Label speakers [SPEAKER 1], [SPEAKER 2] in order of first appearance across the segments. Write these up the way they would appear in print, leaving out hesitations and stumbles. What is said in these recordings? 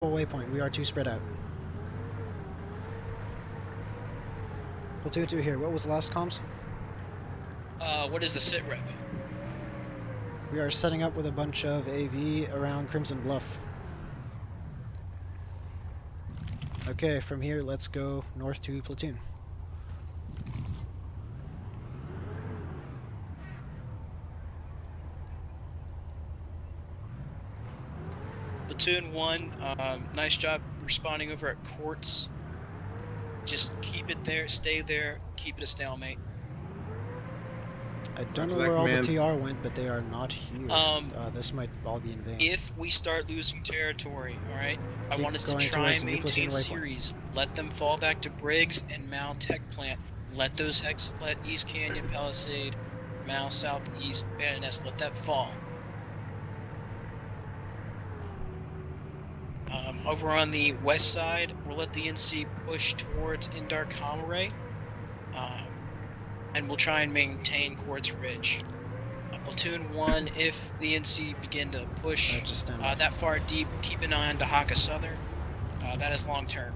[SPEAKER 1] careful waypoint. We are too spread out. Platoon 2 here. What was the last comms?
[SPEAKER 2] What is the sit rep?
[SPEAKER 1] We are setting up with a bunch of AV around Crimson Bluff. Okay, from here, let's go north to Platoon.
[SPEAKER 2] Platoon 1, nice job responding over at Quartz. Just keep it there, stay there, keep it a stalemate.
[SPEAKER 1] I don't know where all the TR went, but they are not here. This might all be in vain.
[SPEAKER 2] If we start losing territory, alright, I want us to try and maintain series. Let them fall back to Briggs and Mal Tech Plant. Let those let East Canyon, Palisade, Mal Southeast, Bandit Nest, let that fall. Over on the west side, we'll let the NC push towards Indar Kamaray. And we'll try and maintain Quartz Ridge. Platoon 1, if the NC begin to push that far deep, keep an eye on Dahaka Southern. That is long term.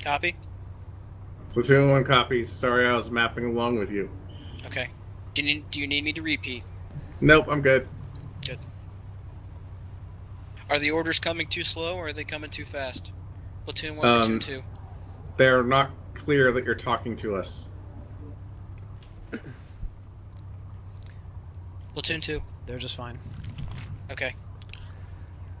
[SPEAKER 2] Copy?
[SPEAKER 3] Platoon 1 copies. Sorry I was mapping along with you.
[SPEAKER 2] Okay. Do you need me to repeat?
[SPEAKER 3] Nope, I'm good.
[SPEAKER 2] Good. Are the orders coming too slow or are they coming too fast? Platoon 1, Platoon 2.
[SPEAKER 3] They're not clear that you're talking to us.
[SPEAKER 2] Platoon 2.
[SPEAKER 1] They're just fine.
[SPEAKER 2] Okay.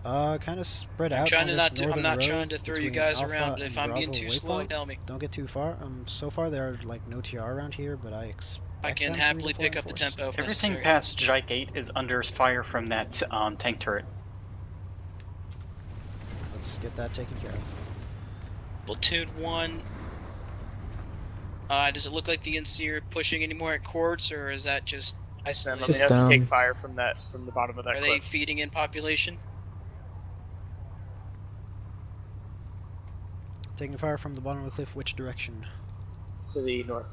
[SPEAKER 1] Kind of spread out.
[SPEAKER 2] I'm not trying to throw you guys around, but if I'm being too slow, tell me.
[SPEAKER 1] Don't get too far. So far there are like no TR around here, but I expect
[SPEAKER 2] I can happily pick up the tempo.
[SPEAKER 4] Everything past Jike 8 is under fire from that tank turret.
[SPEAKER 1] Let's get that taken care of.
[SPEAKER 2] Platoon 1. Does it look like the NC are pushing anymore at Quartz, or is that just isolated?
[SPEAKER 5] They have to take fire from the bottom of that cliff.
[SPEAKER 2] Are they feeding in population?
[SPEAKER 1] Taking fire from the bottom of the cliff, which direction?
[SPEAKER 5] To the north.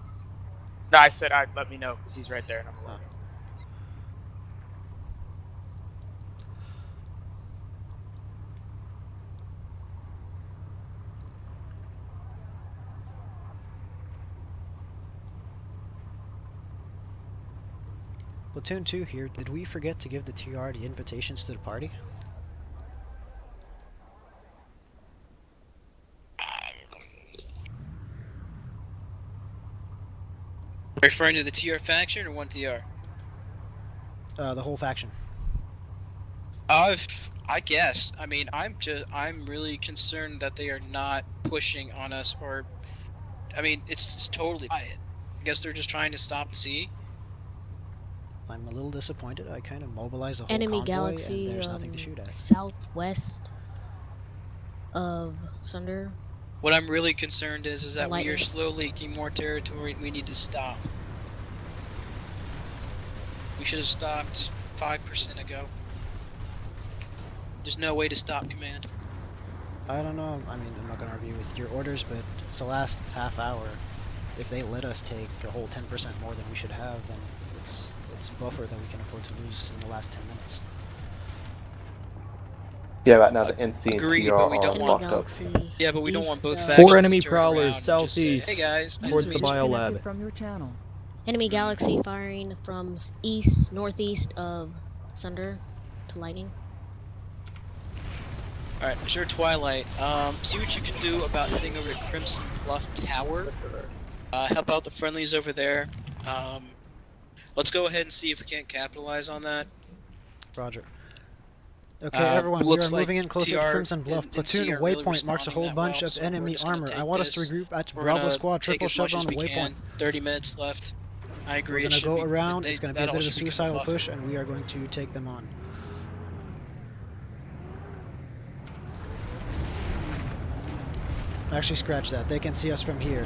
[SPEAKER 5] No, I said let me know, because he's right there and I'm alone.
[SPEAKER 1] Platoon 2 here. Did we forget to give the TR the invitations to the party?
[SPEAKER 2] Referring to the TR faction or one TR?
[SPEAKER 1] The whole faction.
[SPEAKER 2] I guess. I mean, I'm really concerned that they are not pushing on us, or, I mean, it's totally quiet. I guess they're just trying to stop and see.
[SPEAKER 1] I'm a little disappointed. I kind of mobilized the whole
[SPEAKER 6] enemy
[SPEAKER 1] convoy
[SPEAKER 6] galaxy,
[SPEAKER 1] and there's nothing to shoot at.
[SPEAKER 6] Southwest of Sunder.
[SPEAKER 2] What I'm really concerned is that we are slow leaking more territory and we need to stop. We should have stopped 5% ago. There's no way to stop command.
[SPEAKER 1] I don't know. I mean, I'm not going to argue with your orders, but it's the last half hour. If they let us take a whole 10% more than we should have, then it's buffer that we can afford to lose in the last 10 minutes.
[SPEAKER 7] Yeah, right now the NC and
[SPEAKER 2] Agreed,
[SPEAKER 7] TR
[SPEAKER 2] but we
[SPEAKER 7] are
[SPEAKER 2] don't
[SPEAKER 7] locked
[SPEAKER 2] want
[SPEAKER 7] up.
[SPEAKER 2] Yeah, but we don't want both factions
[SPEAKER 8] 4 enemy
[SPEAKER 2] to turn
[SPEAKER 8] prowlers
[SPEAKER 2] around and
[SPEAKER 8] southeast
[SPEAKER 2] just say, hey guys, nice
[SPEAKER 8] towards
[SPEAKER 2] to
[SPEAKER 8] the
[SPEAKER 2] meet you."
[SPEAKER 8] biolab.
[SPEAKER 9] From your channel.
[SPEAKER 6] Enemy galaxy firing from northeast of Sunder to Lightning.
[SPEAKER 2] Alright, Azure Twilight, see what you can do about heading over to Crimson Bluff Tower. Help out the friendlies over there. Let's go ahead and see if we can't capitalize on that.
[SPEAKER 1] Roger. Okay, everyone, we are moving in closer to Crimson Bluff. Platoon waypoint marks a whole bunch of enemy armor. I want us to regroup at Bravo Squad, triple chevron waypoint.
[SPEAKER 2] 30 minutes left. I agree.
[SPEAKER 1] We're going to go around, it's going to be a bit of a suicidal push, and we are going to take them on. Actually, scratch that. They can see us from here.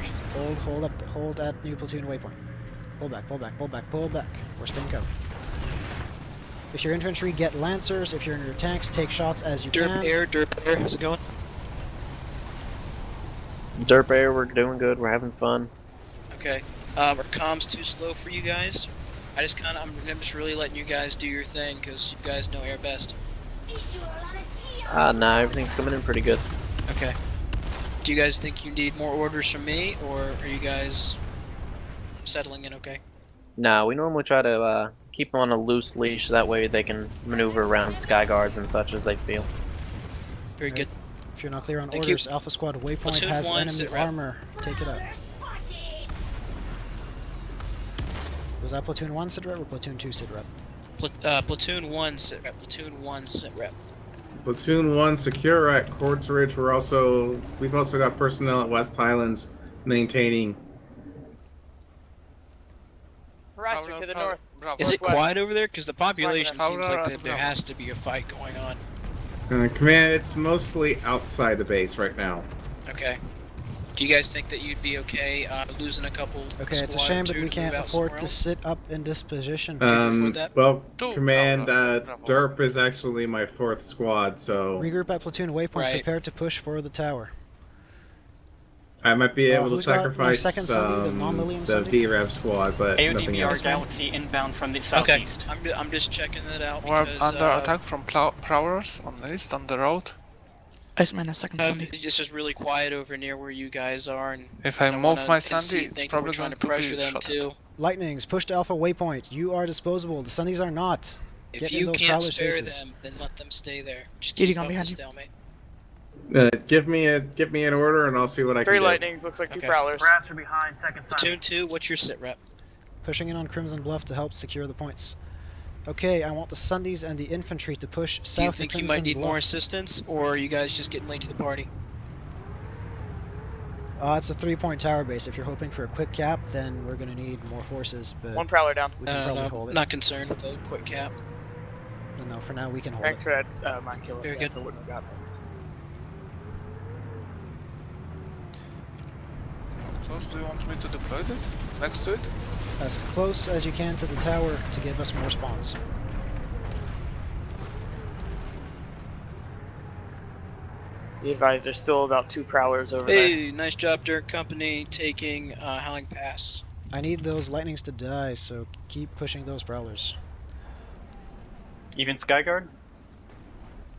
[SPEAKER 1] Hold at new platoon waypoint. Pull back, pull back, pull back, pull back. We're staying covered. If you're infantry, get lancers. If you're in your tanks, take shots as you can.
[SPEAKER 2] Derp air, how's it going?
[SPEAKER 10] Derp air, we're doing good. We're having fun.
[SPEAKER 2] Okay. Are comms too slow for you guys? I'm just really letting you guys do your thing because you guys know air best.
[SPEAKER 10] Nah, everything's coming in pretty good.
[SPEAKER 2] Okay. Do you guys think you need more orders from me, or are you guys settling in okay?
[SPEAKER 10] Nah, we normally try to keep them on a loose leash, that way they can maneuver around sky guards and such as they feel.
[SPEAKER 2] Very good.
[SPEAKER 1] If you're not clear on
[SPEAKER 2] Thank
[SPEAKER 1] orders, Alpha Squad waypoint
[SPEAKER 2] Platoon
[SPEAKER 1] has
[SPEAKER 2] 1,
[SPEAKER 1] enemy
[SPEAKER 2] sit rep.
[SPEAKER 1] armor. Take it out. Was that Platoon 1 sit rep or Platoon 2 sit rep?
[SPEAKER 2] Platoon 1 sit rep. Platoon 1 sit rep.
[SPEAKER 3] Platoon 1 secure at Quartz Ridge. We've also got personnel at West Highlands maintaining.
[SPEAKER 5] Harasser to the north.
[SPEAKER 2] Is it
[SPEAKER 5] Northwest.
[SPEAKER 2] quiet over there? Because the population
[SPEAKER 5] Bravo.
[SPEAKER 2] seems like there has to be a fight going on.
[SPEAKER 3] Command, it's mostly outside the base right now.
[SPEAKER 2] Okay. Do you guys think that you'd be okay losing a couple?
[SPEAKER 1] Okay, it's a
[SPEAKER 2] squad
[SPEAKER 1] shame,
[SPEAKER 2] or
[SPEAKER 1] but
[SPEAKER 2] two
[SPEAKER 1] we
[SPEAKER 2] to
[SPEAKER 1] can't
[SPEAKER 2] move out
[SPEAKER 1] afford
[SPEAKER 2] somewhere
[SPEAKER 1] to
[SPEAKER 2] else?
[SPEAKER 1] sit up in this position.
[SPEAKER 2] that?
[SPEAKER 3] Well,
[SPEAKER 8] Two
[SPEAKER 3] Command,
[SPEAKER 8] Bravo.
[SPEAKER 3] Derp is actually my 4th squad, so
[SPEAKER 1] Regroup at Platoon waypoint.
[SPEAKER 2] Right.
[SPEAKER 1] Prepare to push for the tower.
[SPEAKER 3] I might be able to
[SPEAKER 1] who's got my
[SPEAKER 3] sacrifice
[SPEAKER 1] second Sunday, the non-Lilium
[SPEAKER 3] the
[SPEAKER 1] Sunday?
[SPEAKER 3] VREV squad, but nothing
[SPEAKER 4] AODBR
[SPEAKER 3] else.
[SPEAKER 4] Galaxy inbound from the
[SPEAKER 2] Okay.
[SPEAKER 4] southeast.
[SPEAKER 2] I'm just checking that out
[SPEAKER 8] We're
[SPEAKER 2] because
[SPEAKER 8] under attack from prowlers on the east on the road.
[SPEAKER 9] Iceman, a second Sunday.
[SPEAKER 2] it's just really quiet over near where you guys are, and
[SPEAKER 8] If I
[SPEAKER 2] don't
[SPEAKER 8] move
[SPEAKER 2] wanna
[SPEAKER 8] my
[SPEAKER 2] concede
[SPEAKER 8] Sandy, it's
[SPEAKER 2] thinking
[SPEAKER 8] probably
[SPEAKER 2] we're trying
[SPEAKER 8] going
[SPEAKER 2] to
[SPEAKER 8] to
[SPEAKER 2] pressure
[SPEAKER 8] be
[SPEAKER 2] them
[SPEAKER 8] shot
[SPEAKER 2] too.
[SPEAKER 1] Lightnings, push to Alpha waypoint. You are disposable. The Sunnies are not.
[SPEAKER 2] If
[SPEAKER 1] Get in
[SPEAKER 2] you
[SPEAKER 1] those
[SPEAKER 2] can't
[SPEAKER 1] prowlers'
[SPEAKER 2] spare
[SPEAKER 1] faces.
[SPEAKER 2] them, then let them stay there. Just
[SPEAKER 9] Diddy
[SPEAKER 2] keep
[SPEAKER 9] gonna
[SPEAKER 2] up
[SPEAKER 9] be
[SPEAKER 2] the
[SPEAKER 9] behind you.
[SPEAKER 2] stalemate.
[SPEAKER 3] Give me an order, and I'll see what I can
[SPEAKER 5] 3
[SPEAKER 3] do.
[SPEAKER 5] lightnings, looks like 2
[SPEAKER 2] Okay.
[SPEAKER 5] prowlers.
[SPEAKER 4] Harasser behind, second
[SPEAKER 2] Platoon 2, what's your sit rep?
[SPEAKER 1] Pushing in on Crimson Bluff to help secure the points. Okay, I want the Sundies and the infantry to push
[SPEAKER 2] Do you
[SPEAKER 1] south to
[SPEAKER 2] think you
[SPEAKER 1] Crimson
[SPEAKER 2] might need
[SPEAKER 1] Bluff.
[SPEAKER 2] more assistance, or are you guys just getting late to the party?
[SPEAKER 1] It's a 3-point tower base. If you're hoping for a quick cap, then we're gonna need more forces, but
[SPEAKER 5] 1 prowler down.
[SPEAKER 1] we can probably hold it.
[SPEAKER 2] Not concerned with the quick cap.
[SPEAKER 1] No, for now we can hold
[SPEAKER 5] Thanks
[SPEAKER 1] it.
[SPEAKER 5] for that, mind killer.
[SPEAKER 2] Very good.
[SPEAKER 5] I wouldn't have got that.
[SPEAKER 8] How close do you want me to deploy it? Next to it?
[SPEAKER 1] As close as you can to the tower to give us more spawns.
[SPEAKER 5] Be advised, there's still about 2 prowlers over there.
[SPEAKER 2] Hey, nice job, Dirt Company, taking Howling Pass.
[SPEAKER 1] I need those lightnings to die, so keep pushing those prowlers.
[SPEAKER 4] Even Skyguard?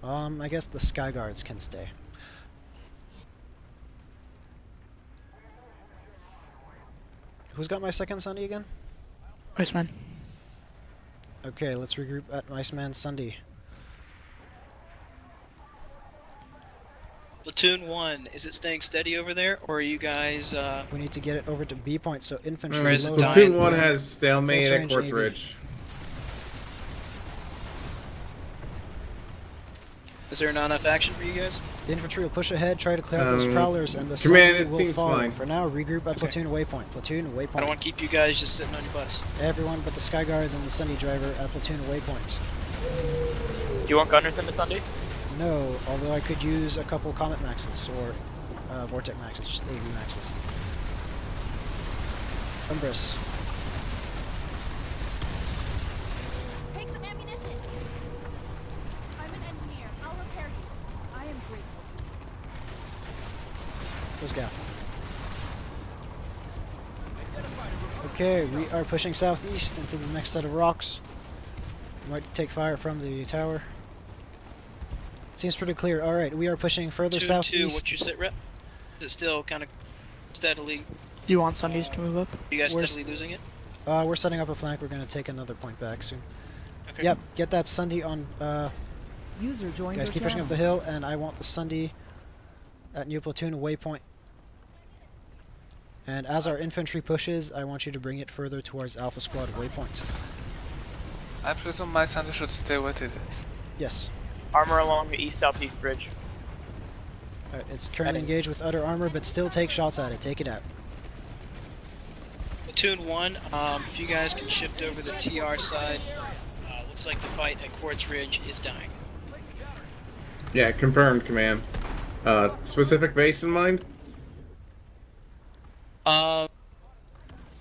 [SPEAKER 1] I guess the Sky Guards can stay. Who's got my second Sunday again?
[SPEAKER 9] Iceman.
[SPEAKER 1] Okay, let's regroup at Iceman Sunday.
[SPEAKER 2] Platoon 1, is it staying steady over there, or are you guys,
[SPEAKER 1] We need to get it over to B point, so infantry
[SPEAKER 2] Where is it
[SPEAKER 1] load
[SPEAKER 2] dying?
[SPEAKER 3] Platoon
[SPEAKER 1] up.
[SPEAKER 3] 1 has stalemate
[SPEAKER 1] Close
[SPEAKER 3] at
[SPEAKER 1] range
[SPEAKER 3] Quartz
[SPEAKER 1] AV.
[SPEAKER 3] Ridge.
[SPEAKER 2] is there not enough action for you guys?
[SPEAKER 1] The infantry will push ahead, try to clear out those prowlers, and the
[SPEAKER 3] Command,
[SPEAKER 1] Sunday
[SPEAKER 3] it
[SPEAKER 1] will
[SPEAKER 3] seems
[SPEAKER 1] follow.
[SPEAKER 3] fine.
[SPEAKER 1] For now, regroup at Platoon waypoint. Platoon
[SPEAKER 2] I don't
[SPEAKER 1] waypoint.
[SPEAKER 2] want to keep you guys just sitting on your butts.
[SPEAKER 1] Everyone but the Sky Guards and the Sunday driver at Platoon waypoint.
[SPEAKER 5] Do you want gunners into Sunday?
[SPEAKER 1] No, although I could use a couple Comet Maxes or Vortex Maxes, just AV Maxes. Umbrus.
[SPEAKER 11] Take some ammunition. I'm an engineer. I'll repair you. I am grateful.
[SPEAKER 1] Let's go. Okay, we are pushing southeast into the next set of rocks. Might take fire from the tower. Seems pretty clear. Alright, we are pushing further
[SPEAKER 2] Platoon 2,
[SPEAKER 1] southeast.
[SPEAKER 2] what's your sit rep? Is it still kind of steadily,
[SPEAKER 9] You want Sundays to move up?
[SPEAKER 2] you guys
[SPEAKER 1] Where's-
[SPEAKER 2] steadily losing it?
[SPEAKER 1] We're setting up a flank. We're going to take another point back soon.
[SPEAKER 2] Okay.
[SPEAKER 1] Yep, get that Sunday on.
[SPEAKER 11] User joined
[SPEAKER 1] Guys,
[SPEAKER 11] your
[SPEAKER 1] keep pushing
[SPEAKER 11] channel.
[SPEAKER 1] up the hill, and I want the Sunday at New Platoon waypoint. And as our infantry pushes, I want you to bring it further towards Alpha Squad waypoint.
[SPEAKER 8] I presume my Sandy should stay with it.
[SPEAKER 1] Yes.
[SPEAKER 5] Armor along the east-southeast bridge.
[SPEAKER 1] Alright, it's currently engaged with utter armor, but still take shots at it. Take it out.
[SPEAKER 2] Platoon 1, if you guys can shift over the TR side, looks like the fight at Quartz Ridge is dying.
[SPEAKER 3] Yeah, confirmed, Command. Specific base in mind?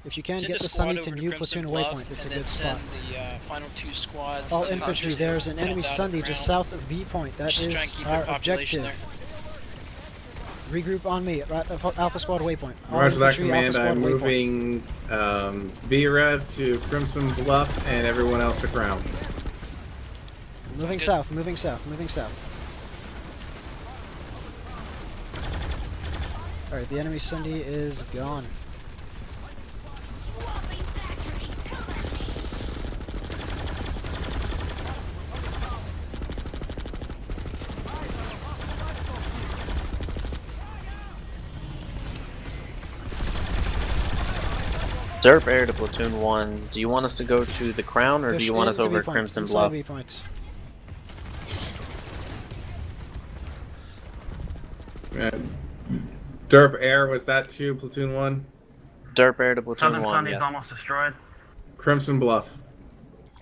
[SPEAKER 1] If you can,
[SPEAKER 2] Send
[SPEAKER 1] get
[SPEAKER 2] a
[SPEAKER 1] the
[SPEAKER 2] squad
[SPEAKER 1] Sunday to
[SPEAKER 2] over
[SPEAKER 1] New
[SPEAKER 2] Crimson
[SPEAKER 1] Platoon
[SPEAKER 2] Bluff,
[SPEAKER 1] waypoint. It's a
[SPEAKER 2] and then
[SPEAKER 1] good spot.
[SPEAKER 2] send the final 2 squads
[SPEAKER 1] All
[SPEAKER 2] to
[SPEAKER 1] infantry,
[SPEAKER 2] just
[SPEAKER 1] there's an
[SPEAKER 2] hold
[SPEAKER 1] enemy
[SPEAKER 2] out
[SPEAKER 1] Sunday
[SPEAKER 2] of
[SPEAKER 1] just
[SPEAKER 2] ground.
[SPEAKER 1] south of B point. That
[SPEAKER 2] Just try and
[SPEAKER 1] is
[SPEAKER 2] keep
[SPEAKER 1] our
[SPEAKER 2] their population
[SPEAKER 1] objective. Regroup on me at Alpha Squad waypoint. All
[SPEAKER 3] Roger that,
[SPEAKER 1] infantry,
[SPEAKER 3] Command.
[SPEAKER 1] Alpha Squad
[SPEAKER 3] I'm
[SPEAKER 1] waypoint.
[SPEAKER 3] moving VREV to Crimson Bluff and everyone else to ground.
[SPEAKER 1] Moving south, moving south, moving south. Alright, the enemy Sunday is gone.
[SPEAKER 10] Derp air to platoon 1. Do you want us to go to the Crown, or do you want us over at Crimson Bluff?
[SPEAKER 3] Derp air, was that to platoon 1?
[SPEAKER 10] Derp air to platoon
[SPEAKER 12] Southern
[SPEAKER 10] 1,
[SPEAKER 12] Sunday's
[SPEAKER 10] yes.
[SPEAKER 12] almost destroyed.
[SPEAKER 3] Crimson Bluff.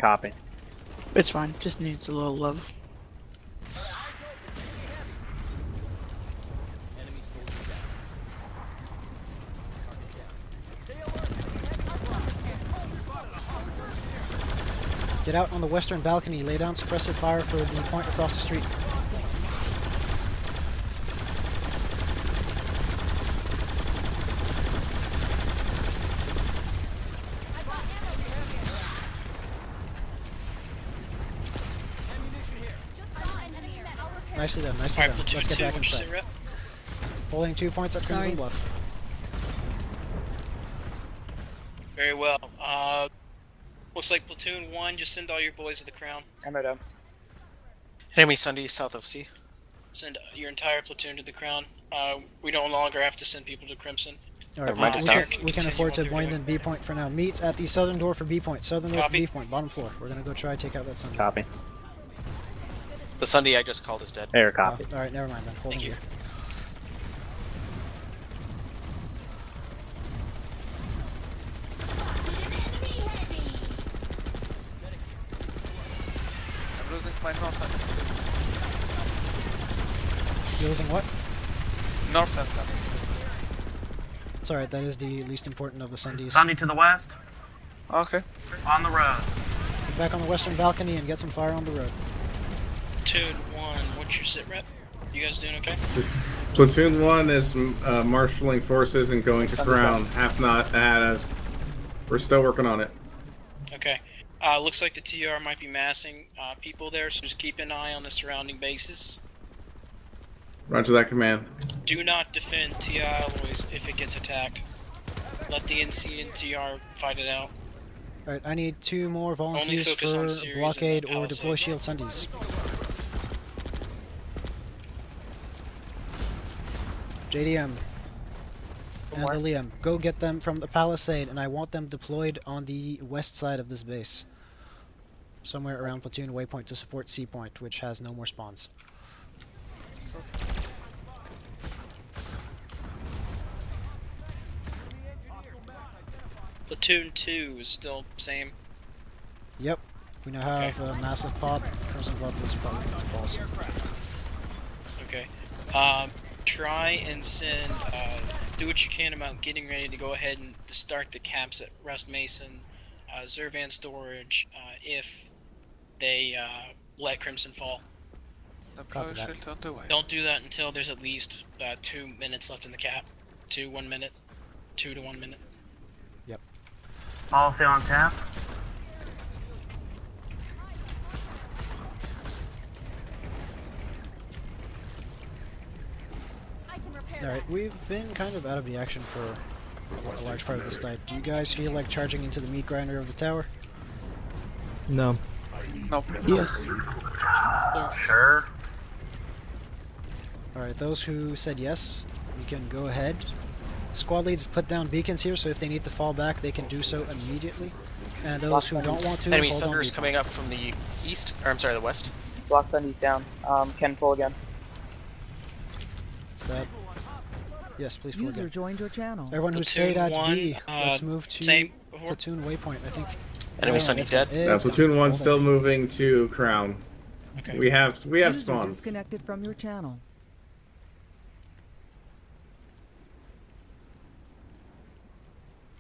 [SPEAKER 10] Copy.
[SPEAKER 9] It's fine. Just needs a little love.
[SPEAKER 1] Get out on the western balcony, lay down suppressive fire for the point across the street. Nicely done, nicely done. Let's get back inside. Holding 2 points at Crimson Bluff.
[SPEAKER 2] Very well. Looks like platoon 1, just send all your boys to the Crown.
[SPEAKER 5] Ammo down.
[SPEAKER 13] Enemy Sunday south of C.
[SPEAKER 2] Send your entire platoon to the Crown. We no longer have to send people to Crimson.
[SPEAKER 1] Alright, we can afford to abandon B point for now. Meet at the southern door for B point. Southern door for B point, bottom floor. We're gonna go try to take out that Sunday.
[SPEAKER 10] Copy.
[SPEAKER 13] The Sunday I just called is dead.
[SPEAKER 10] Air copies.
[SPEAKER 1] Alright, never mind then. Hold him here.
[SPEAKER 8] I'm losing my north and
[SPEAKER 1] You're losing what?
[SPEAKER 8] north and south.
[SPEAKER 1] It's alright, that is the least important of the Sundays.
[SPEAKER 12] Sunday to the west.
[SPEAKER 8] Okay.
[SPEAKER 12] On the road.
[SPEAKER 1] Get back on the western balcony and get some fire on the road.
[SPEAKER 2] Platoon 1, what's your sit rep? You guys doing okay?
[SPEAKER 3] Platoon 1 is marshaling forces and going to Crown. Half not ahead of us. We're still working on it.
[SPEAKER 2] Okay. Looks like the TR might be massing people there, so just keep an eye on the surrounding bases.
[SPEAKER 3] Roger that, command.
[SPEAKER 2] Do not defend TI alloys if it gets attacked. Let the NC and TR fight it out.
[SPEAKER 1] Alright, I need 2 more volunteers for blockade or deploy shield Sundays. JDM and the Liam, go get them from the Palisade, and I want them deployed on the west side of this base. Somewhere around platoon waypoint to support C point, which has no more spawns.
[SPEAKER 2] Platoon 2 is still same.
[SPEAKER 1] Yep, we now have a massive pop. Crimson Bluff is probably going to false.
[SPEAKER 2] Okay. Try and send, do what you can about getting ready to go ahead and start the caps at Rust Mason, Zervan Storage, if they let Crimson fall. Don't do that until there's at least 2 minutes left in the cap. 1 minute. 2 to 1 minute.
[SPEAKER 1] Yep.
[SPEAKER 12] Policy on tap.
[SPEAKER 1] Alright, we've been kind of out of the action for a large part of this night. Do you guys feel like charging into the meat grinder of the tower?
[SPEAKER 14] No.
[SPEAKER 8] Nope.
[SPEAKER 9] Yes.
[SPEAKER 6] Yes.
[SPEAKER 12] Sure.
[SPEAKER 1] Alright, those who said yes, we can go ahead. Squad leads put down beacons here, so if they need to fall back, they can do so immediately. And those who don't want to,
[SPEAKER 13] enemy
[SPEAKER 1] hold
[SPEAKER 13] Sunder
[SPEAKER 1] on
[SPEAKER 13] is coming up from the east, or I'm sorry, the west.
[SPEAKER 5] Block Sunday's down. Can pull again.
[SPEAKER 1] Is that... Yes, please pull again.
[SPEAKER 15] Joined your channel.
[SPEAKER 1] Everyone who
[SPEAKER 2] Platoon
[SPEAKER 1] stayed at
[SPEAKER 2] 1,
[SPEAKER 1] B, let's move to platoon waypoint, I think.
[SPEAKER 13] Enemy Sunday dead.
[SPEAKER 3] Platoon 1 still moving to Crown.
[SPEAKER 2] Okay.
[SPEAKER 3] We have
[SPEAKER 15] User
[SPEAKER 3] spawns.
[SPEAKER 15] disconnected from your channel.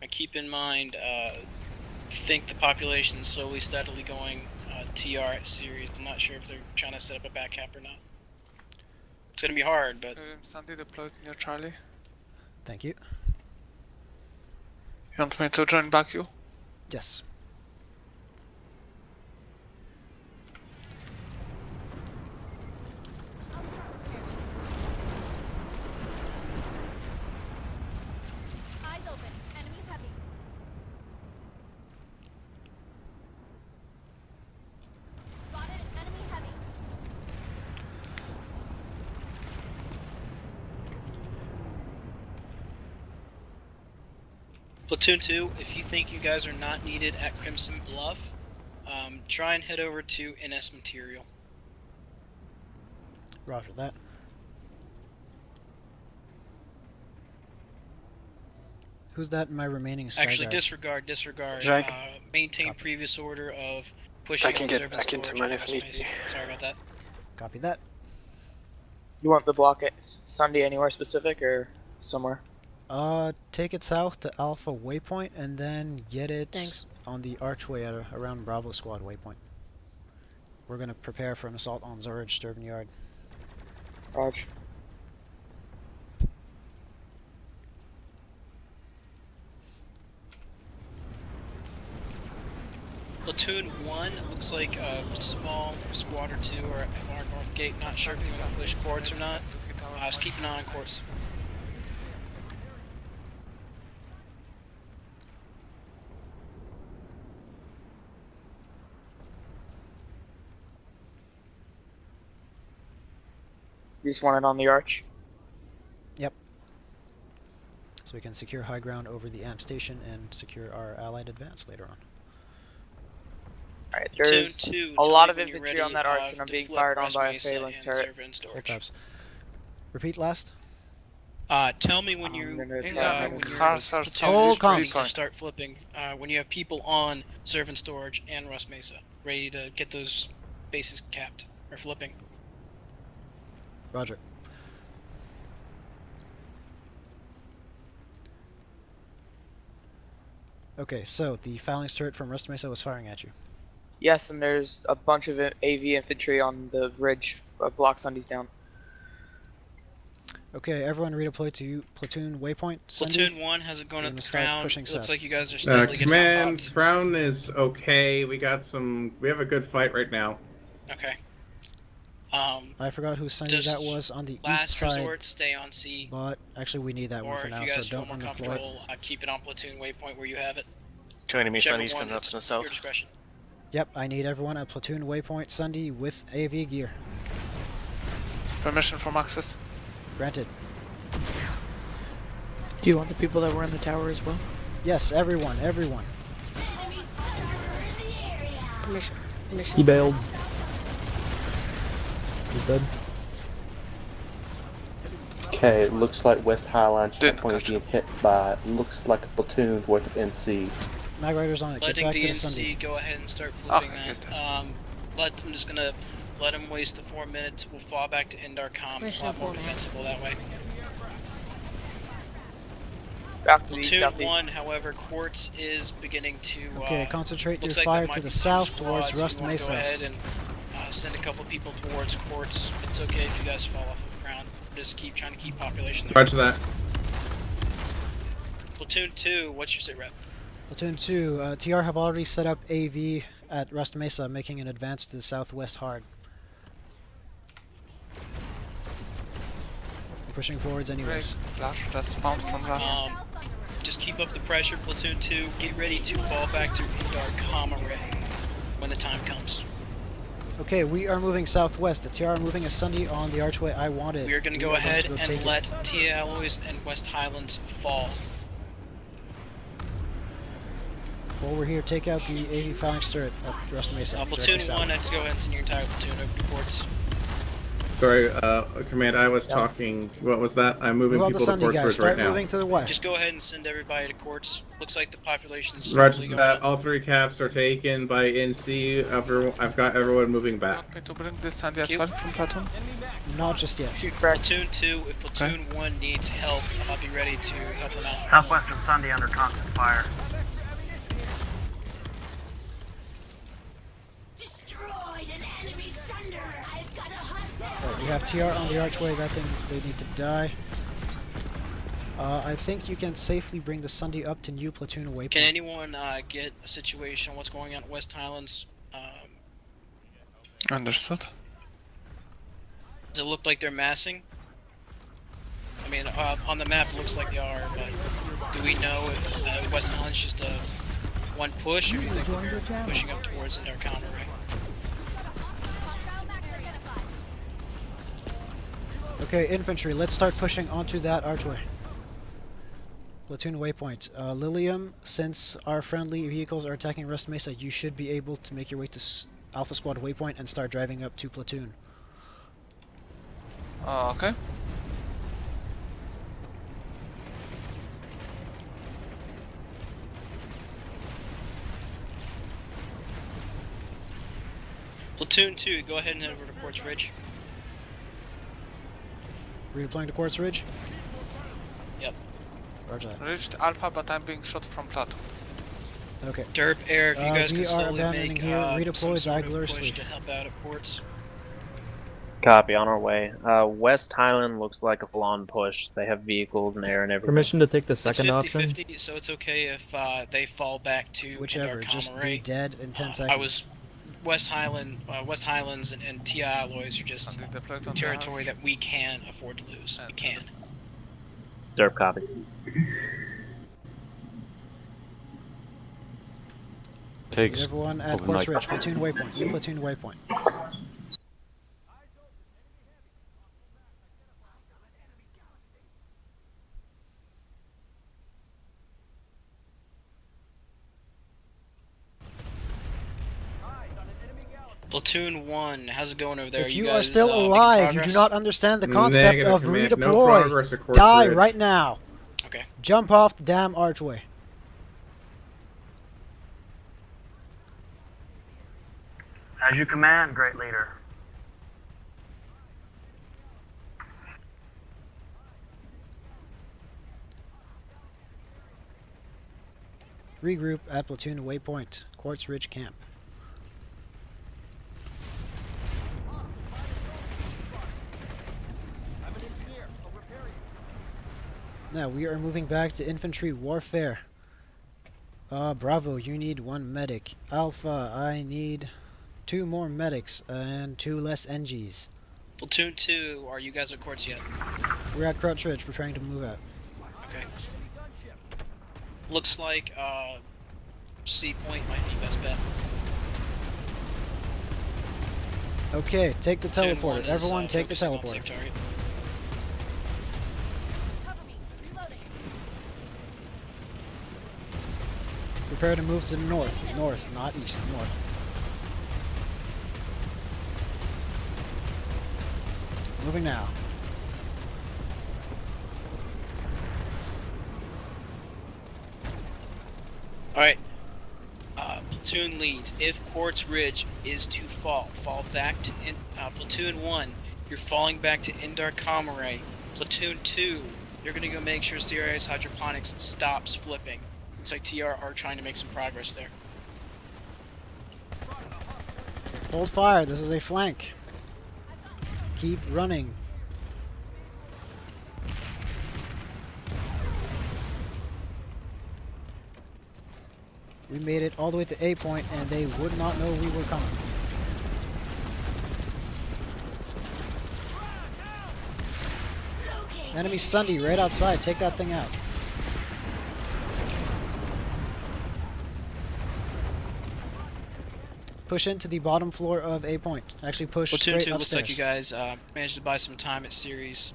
[SPEAKER 2] Keep in mind, think the population's slowly, steadily going TR at series. I'm not sure if they're trying to set up a back cap or not. It's gonna be hard, but...
[SPEAKER 8] Sunday deployed near Charlie.
[SPEAKER 1] Thank you.
[SPEAKER 8] You want me to join back you?
[SPEAKER 1] Yes.
[SPEAKER 2] Platoon 2, if you think you guys are not needed at Crimson Bluff, try and head over to NS Material.
[SPEAKER 1] Roger that. Who's that in my remaining Sky
[SPEAKER 2] Actually,
[SPEAKER 1] Guard?
[SPEAKER 2] disregard.
[SPEAKER 4] Jag.
[SPEAKER 2] Maintain
[SPEAKER 1] Copy.
[SPEAKER 2] previous order of pushing
[SPEAKER 13] I can
[SPEAKER 2] on
[SPEAKER 13] get
[SPEAKER 2] Servant
[SPEAKER 13] back into
[SPEAKER 2] Storage
[SPEAKER 13] mine
[SPEAKER 2] and
[SPEAKER 13] if
[SPEAKER 2] West
[SPEAKER 13] need
[SPEAKER 2] Mesa.
[SPEAKER 13] be.
[SPEAKER 2] Sorry about that.
[SPEAKER 1] Copy that.
[SPEAKER 5] You want the block at Sunday anywhere specific or somewhere?
[SPEAKER 1] Take it south to Alpha Waypoint and then get it
[SPEAKER 6] Thanks.
[SPEAKER 1] on the archway at around Bravo Squad Waypoint. We're gonna prepare for an assault on Zorage Sturgeon Yard.
[SPEAKER 5] Roger.
[SPEAKER 2] Platoon 1 looks like a small squad or 2 or FR North Gate. Not sure if you want to push quartz or not. Just keep an eye on quartz.
[SPEAKER 5] You just want it on the arch?
[SPEAKER 1] Yep. So we can secure high ground over the AMP station and secure our allied advance later on.
[SPEAKER 5] Alright, there's a lot of infantry on that arch and I'm being fired on by a phalanx turret.
[SPEAKER 1] Full tabs. Repeat last.
[SPEAKER 2] Tell me when you
[SPEAKER 8] Hold
[SPEAKER 2] start flipping. When you have people on Servant Storage and Rust Mesa, ready to get those bases capped or flipping.
[SPEAKER 1] Roger. Okay, so the phalanx turret from Rust Mesa was firing at you.
[SPEAKER 5] Yes, and there's a bunch of AV infantry on the ridge block Sundays down.
[SPEAKER 1] Okay, everyone redeploy to platoon waypoint. Sunday.
[SPEAKER 2] Platoon 1 has it going
[SPEAKER 1] We're
[SPEAKER 2] at
[SPEAKER 1] gonna
[SPEAKER 2] the
[SPEAKER 1] start
[SPEAKER 2] Crown.
[SPEAKER 1] pushing
[SPEAKER 2] It looks
[SPEAKER 1] south.
[SPEAKER 2] like you guys are steadily getting
[SPEAKER 3] Command,
[SPEAKER 2] popped.
[SPEAKER 3] Crown is okay. We have a good fight right now.
[SPEAKER 2] Okay.
[SPEAKER 1] I forgot who Sunday
[SPEAKER 2] Just
[SPEAKER 1] that was on the east
[SPEAKER 2] last
[SPEAKER 1] side.
[SPEAKER 2] resort, stay on C.
[SPEAKER 1] But actually, we need that one
[SPEAKER 2] Or
[SPEAKER 1] for
[SPEAKER 2] if
[SPEAKER 1] now,
[SPEAKER 2] you
[SPEAKER 1] so
[SPEAKER 2] guys feel
[SPEAKER 1] don't
[SPEAKER 2] more
[SPEAKER 1] undeploy.
[SPEAKER 2] comfortable, keep it on platoon waypoint where you have it.
[SPEAKER 13] 2 enemy
[SPEAKER 2] Whichever
[SPEAKER 13] Sundays
[SPEAKER 2] one,
[SPEAKER 13] coming up
[SPEAKER 2] it's
[SPEAKER 13] from the south.
[SPEAKER 2] your discretion.
[SPEAKER 1] Yep, I need everyone at platoon waypoint Sunday with AV gear.
[SPEAKER 8] Permission from access.
[SPEAKER 1] Granted.
[SPEAKER 9] Do you want the people that were in the tower as well?
[SPEAKER 1] Yes, everyone.
[SPEAKER 6] Permission.
[SPEAKER 14] He bailed. He's dead.
[SPEAKER 7] Okay, it looks like West Highline
[SPEAKER 8] Didn't
[SPEAKER 7] checkpoint is
[SPEAKER 8] catch
[SPEAKER 7] being hit by, looks like a platoon worth of NC.
[SPEAKER 1] Mag Rider's on it. Get
[SPEAKER 2] Letting
[SPEAKER 1] back
[SPEAKER 2] the
[SPEAKER 1] to the Sunday.
[SPEAKER 2] NC go ahead and start flipping
[SPEAKER 8] Okay, he's
[SPEAKER 2] that. I'm just gonna let him waste the 4 minutes. We'll fall back to end our comms. It's a lot more defensible that way.
[SPEAKER 5] Back to the
[SPEAKER 2] Platoon
[SPEAKER 5] southeast.
[SPEAKER 2] 1, however, quartz is beginning to.
[SPEAKER 1] Okay, concentrate your
[SPEAKER 2] looks like
[SPEAKER 1] fire
[SPEAKER 2] there
[SPEAKER 1] to
[SPEAKER 2] might
[SPEAKER 1] the
[SPEAKER 2] be
[SPEAKER 1] south
[SPEAKER 2] two
[SPEAKER 1] towards
[SPEAKER 2] squads.
[SPEAKER 1] Rust
[SPEAKER 2] You wanna
[SPEAKER 1] Mesa.
[SPEAKER 2] Go ahead and send a couple people towards quartz. It's okay if you guys fall off of the ground. Just keep trying to keep population there.
[SPEAKER 3] Roger that.
[SPEAKER 2] Platoon 2, what's your sit rep?
[SPEAKER 1] Platoon 2, TR have already set up AV at Rust Mesa, making an advance to the southwest hard. We're pushing forwards anyways.
[SPEAKER 8] Flash that's spawned from Rust.
[SPEAKER 2] Just keep up the pressure, Platoon 2. Get ready to fall back to Indar Comma Ray when the time comes.
[SPEAKER 1] Okay, we are moving southwest. The TR are moving a Sunday on the archway I wanted.
[SPEAKER 2] We are going to go
[SPEAKER 1] are
[SPEAKER 2] ahead
[SPEAKER 1] to
[SPEAKER 2] and
[SPEAKER 1] take
[SPEAKER 2] let
[SPEAKER 1] it.
[SPEAKER 2] Tia Alloys and West Highlands fall.
[SPEAKER 1] While we're here, take out the AV phalanx turret at Rust Mesa.
[SPEAKER 2] Platoon
[SPEAKER 1] directly south.
[SPEAKER 2] 1, I have to go ahead and send your entire platoon over to ports.
[SPEAKER 3] Sorry, Command, I was talking. What was that? I'm moving
[SPEAKER 1] Move out the
[SPEAKER 3] people to
[SPEAKER 1] Sunday,
[SPEAKER 3] Portsmouth
[SPEAKER 1] guys. Start
[SPEAKER 3] right now.
[SPEAKER 1] moving to the west.
[SPEAKER 2] Just go ahead and send everybody to quartz. Looks like the population's
[SPEAKER 3] Roger
[SPEAKER 2] slowly going
[SPEAKER 3] that.
[SPEAKER 2] up.
[SPEAKER 3] All 3 caps are taken by NC. I've got everyone moving
[SPEAKER 8] You
[SPEAKER 3] back.
[SPEAKER 8] want me to bring this Sandy as
[SPEAKER 2] Cute.
[SPEAKER 8] well from Platoon?
[SPEAKER 1] Not just yet.
[SPEAKER 5] Shoot frag.
[SPEAKER 2] Platoon 2, if Platoon 1 needs help, I'll be ready to help them out.
[SPEAKER 12] Southwestern Sunday under constant fire.
[SPEAKER 1] Alright, we have TR on the archway. That thing, they need to die. I think you can safely bring the Sunday up to new platoon waypoint.
[SPEAKER 2] Can anyone get a situation on what's going on at West Highlands?
[SPEAKER 8] Understood.
[SPEAKER 2] Does it look like they're massing? I mean, on the map it looks like they are, but do we know if West Highlands just a one push, or do you think they're pushing up towards their counter ray?
[SPEAKER 1] Okay, infantry, let's start pushing onto that archway. Platoon waypoint. Lilium, since our friendly vehicles are attacking Rest Mesa, you should be able to make your way to Alpha Squad waypoint and start driving up to platoon.
[SPEAKER 8] Okay.
[SPEAKER 2] Platoon 2, go ahead and head over to Quartz Ridge.
[SPEAKER 1] Redeploying to Quartz Ridge?
[SPEAKER 2] Yep.
[SPEAKER 1] Roger that.
[SPEAKER 8] Reached Alpha, but I'm being shot from platoon.
[SPEAKER 1] Okay.
[SPEAKER 2] Derp, Air, if you guys
[SPEAKER 1] we
[SPEAKER 2] can
[SPEAKER 1] are
[SPEAKER 2] slowly
[SPEAKER 1] abandoning
[SPEAKER 2] make
[SPEAKER 1] here.
[SPEAKER 2] some
[SPEAKER 1] Redeploy
[SPEAKER 2] sort of
[SPEAKER 1] diagonally.
[SPEAKER 2] push to help out at Quartz.
[SPEAKER 10] Copy, on our way. West Highland looks like a full-on push. They have vehicles and air and everything.
[SPEAKER 14] Permission to take the
[SPEAKER 2] It's
[SPEAKER 14] second
[SPEAKER 2] 50-50,
[SPEAKER 14] option?
[SPEAKER 2] so it's okay if they fall back to
[SPEAKER 1] Whichever, just be dead in 10 seconds.
[SPEAKER 2] West Highlands and TI alloys are just territory that we can afford to lose. We can.
[SPEAKER 10] Derp, copy.
[SPEAKER 1] Takes everyone at Quartz Ridge. Platoon waypoint. New platoon waypoint.
[SPEAKER 2] Platoon 1, how's it going over there?
[SPEAKER 1] If you
[SPEAKER 2] guys,
[SPEAKER 1] are still alive, you do not understand the concept of
[SPEAKER 3] command.
[SPEAKER 1] redeploy.
[SPEAKER 3] No progress at Quartz
[SPEAKER 1] Die
[SPEAKER 3] Ridge.
[SPEAKER 1] right now.
[SPEAKER 2] Okay.
[SPEAKER 1] Jump off the damn archway.
[SPEAKER 12] As you command, great leader.
[SPEAKER 1] Regroup at platoon waypoint. Quartz Ridge camp. Now we are moving back to infantry warfare. Bravo, you need 1 medic. Alpha, I need 2 more medics and 2 less NGs.
[SPEAKER 2] Platoon 2, are you guys at Quartz yet?
[SPEAKER 1] We're at Crouch Ridge, preparing to move out.
[SPEAKER 2] Okay. Looks like C point might be best bet.
[SPEAKER 1] Okay, take the
[SPEAKER 2] Platoon
[SPEAKER 1] teleporter.
[SPEAKER 2] 1 is,
[SPEAKER 1] Everyone take the
[SPEAKER 2] focusing on
[SPEAKER 1] teleporter.
[SPEAKER 2] safe target.
[SPEAKER 1] Prepare to move to the north. North, not east. North. Moving now.
[SPEAKER 2] Alright. Platoon leads. If Quartz Ridge is to fall back to Platoon 1. You're falling back to Indar Kamaray. Platoon 2, you're going to go make sure CRS Hydroponics stops flipping. Looks like TR are trying to make some progress there.
[SPEAKER 1] Hold fire. This is a flank. Keep running. We made it all the way to A point and they would not know we were coming. Enemy Sunday right outside. Take that thing out. Push into the bottom floor of A point. Actually push
[SPEAKER 2] Platoon
[SPEAKER 1] straight
[SPEAKER 2] 2 looks
[SPEAKER 1] upstairs.
[SPEAKER 2] like you guys managed to buy some time at Ceres.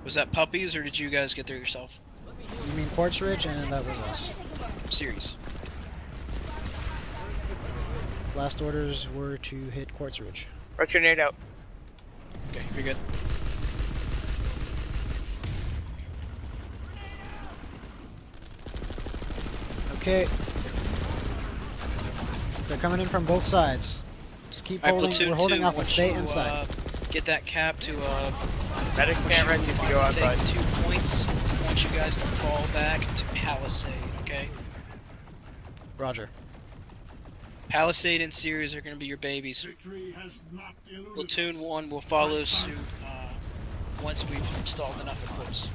[SPEAKER 2] Was that puppies or did you guys get there yourself?
[SPEAKER 1] You mean Quartz Ridge, and that was us.
[SPEAKER 2] Ceres.
[SPEAKER 1] Last orders were to hit Quartz Ridge.
[SPEAKER 5] Rush grenade out.
[SPEAKER 2] Okay, you're good.
[SPEAKER 1] Okay. They're coming in from both sides. Just keep holding. We're holding Alpha. Stay inside.
[SPEAKER 2] Get that cap to
[SPEAKER 5] Medic can't run if you go outside.
[SPEAKER 2] Take 2 points. I want you guys to fall back to Palisade, okay?
[SPEAKER 1] Roger.
[SPEAKER 2] Palisade and Ceres are going to be your babies. Platoon 1 will follow suit once we've installed enough equips.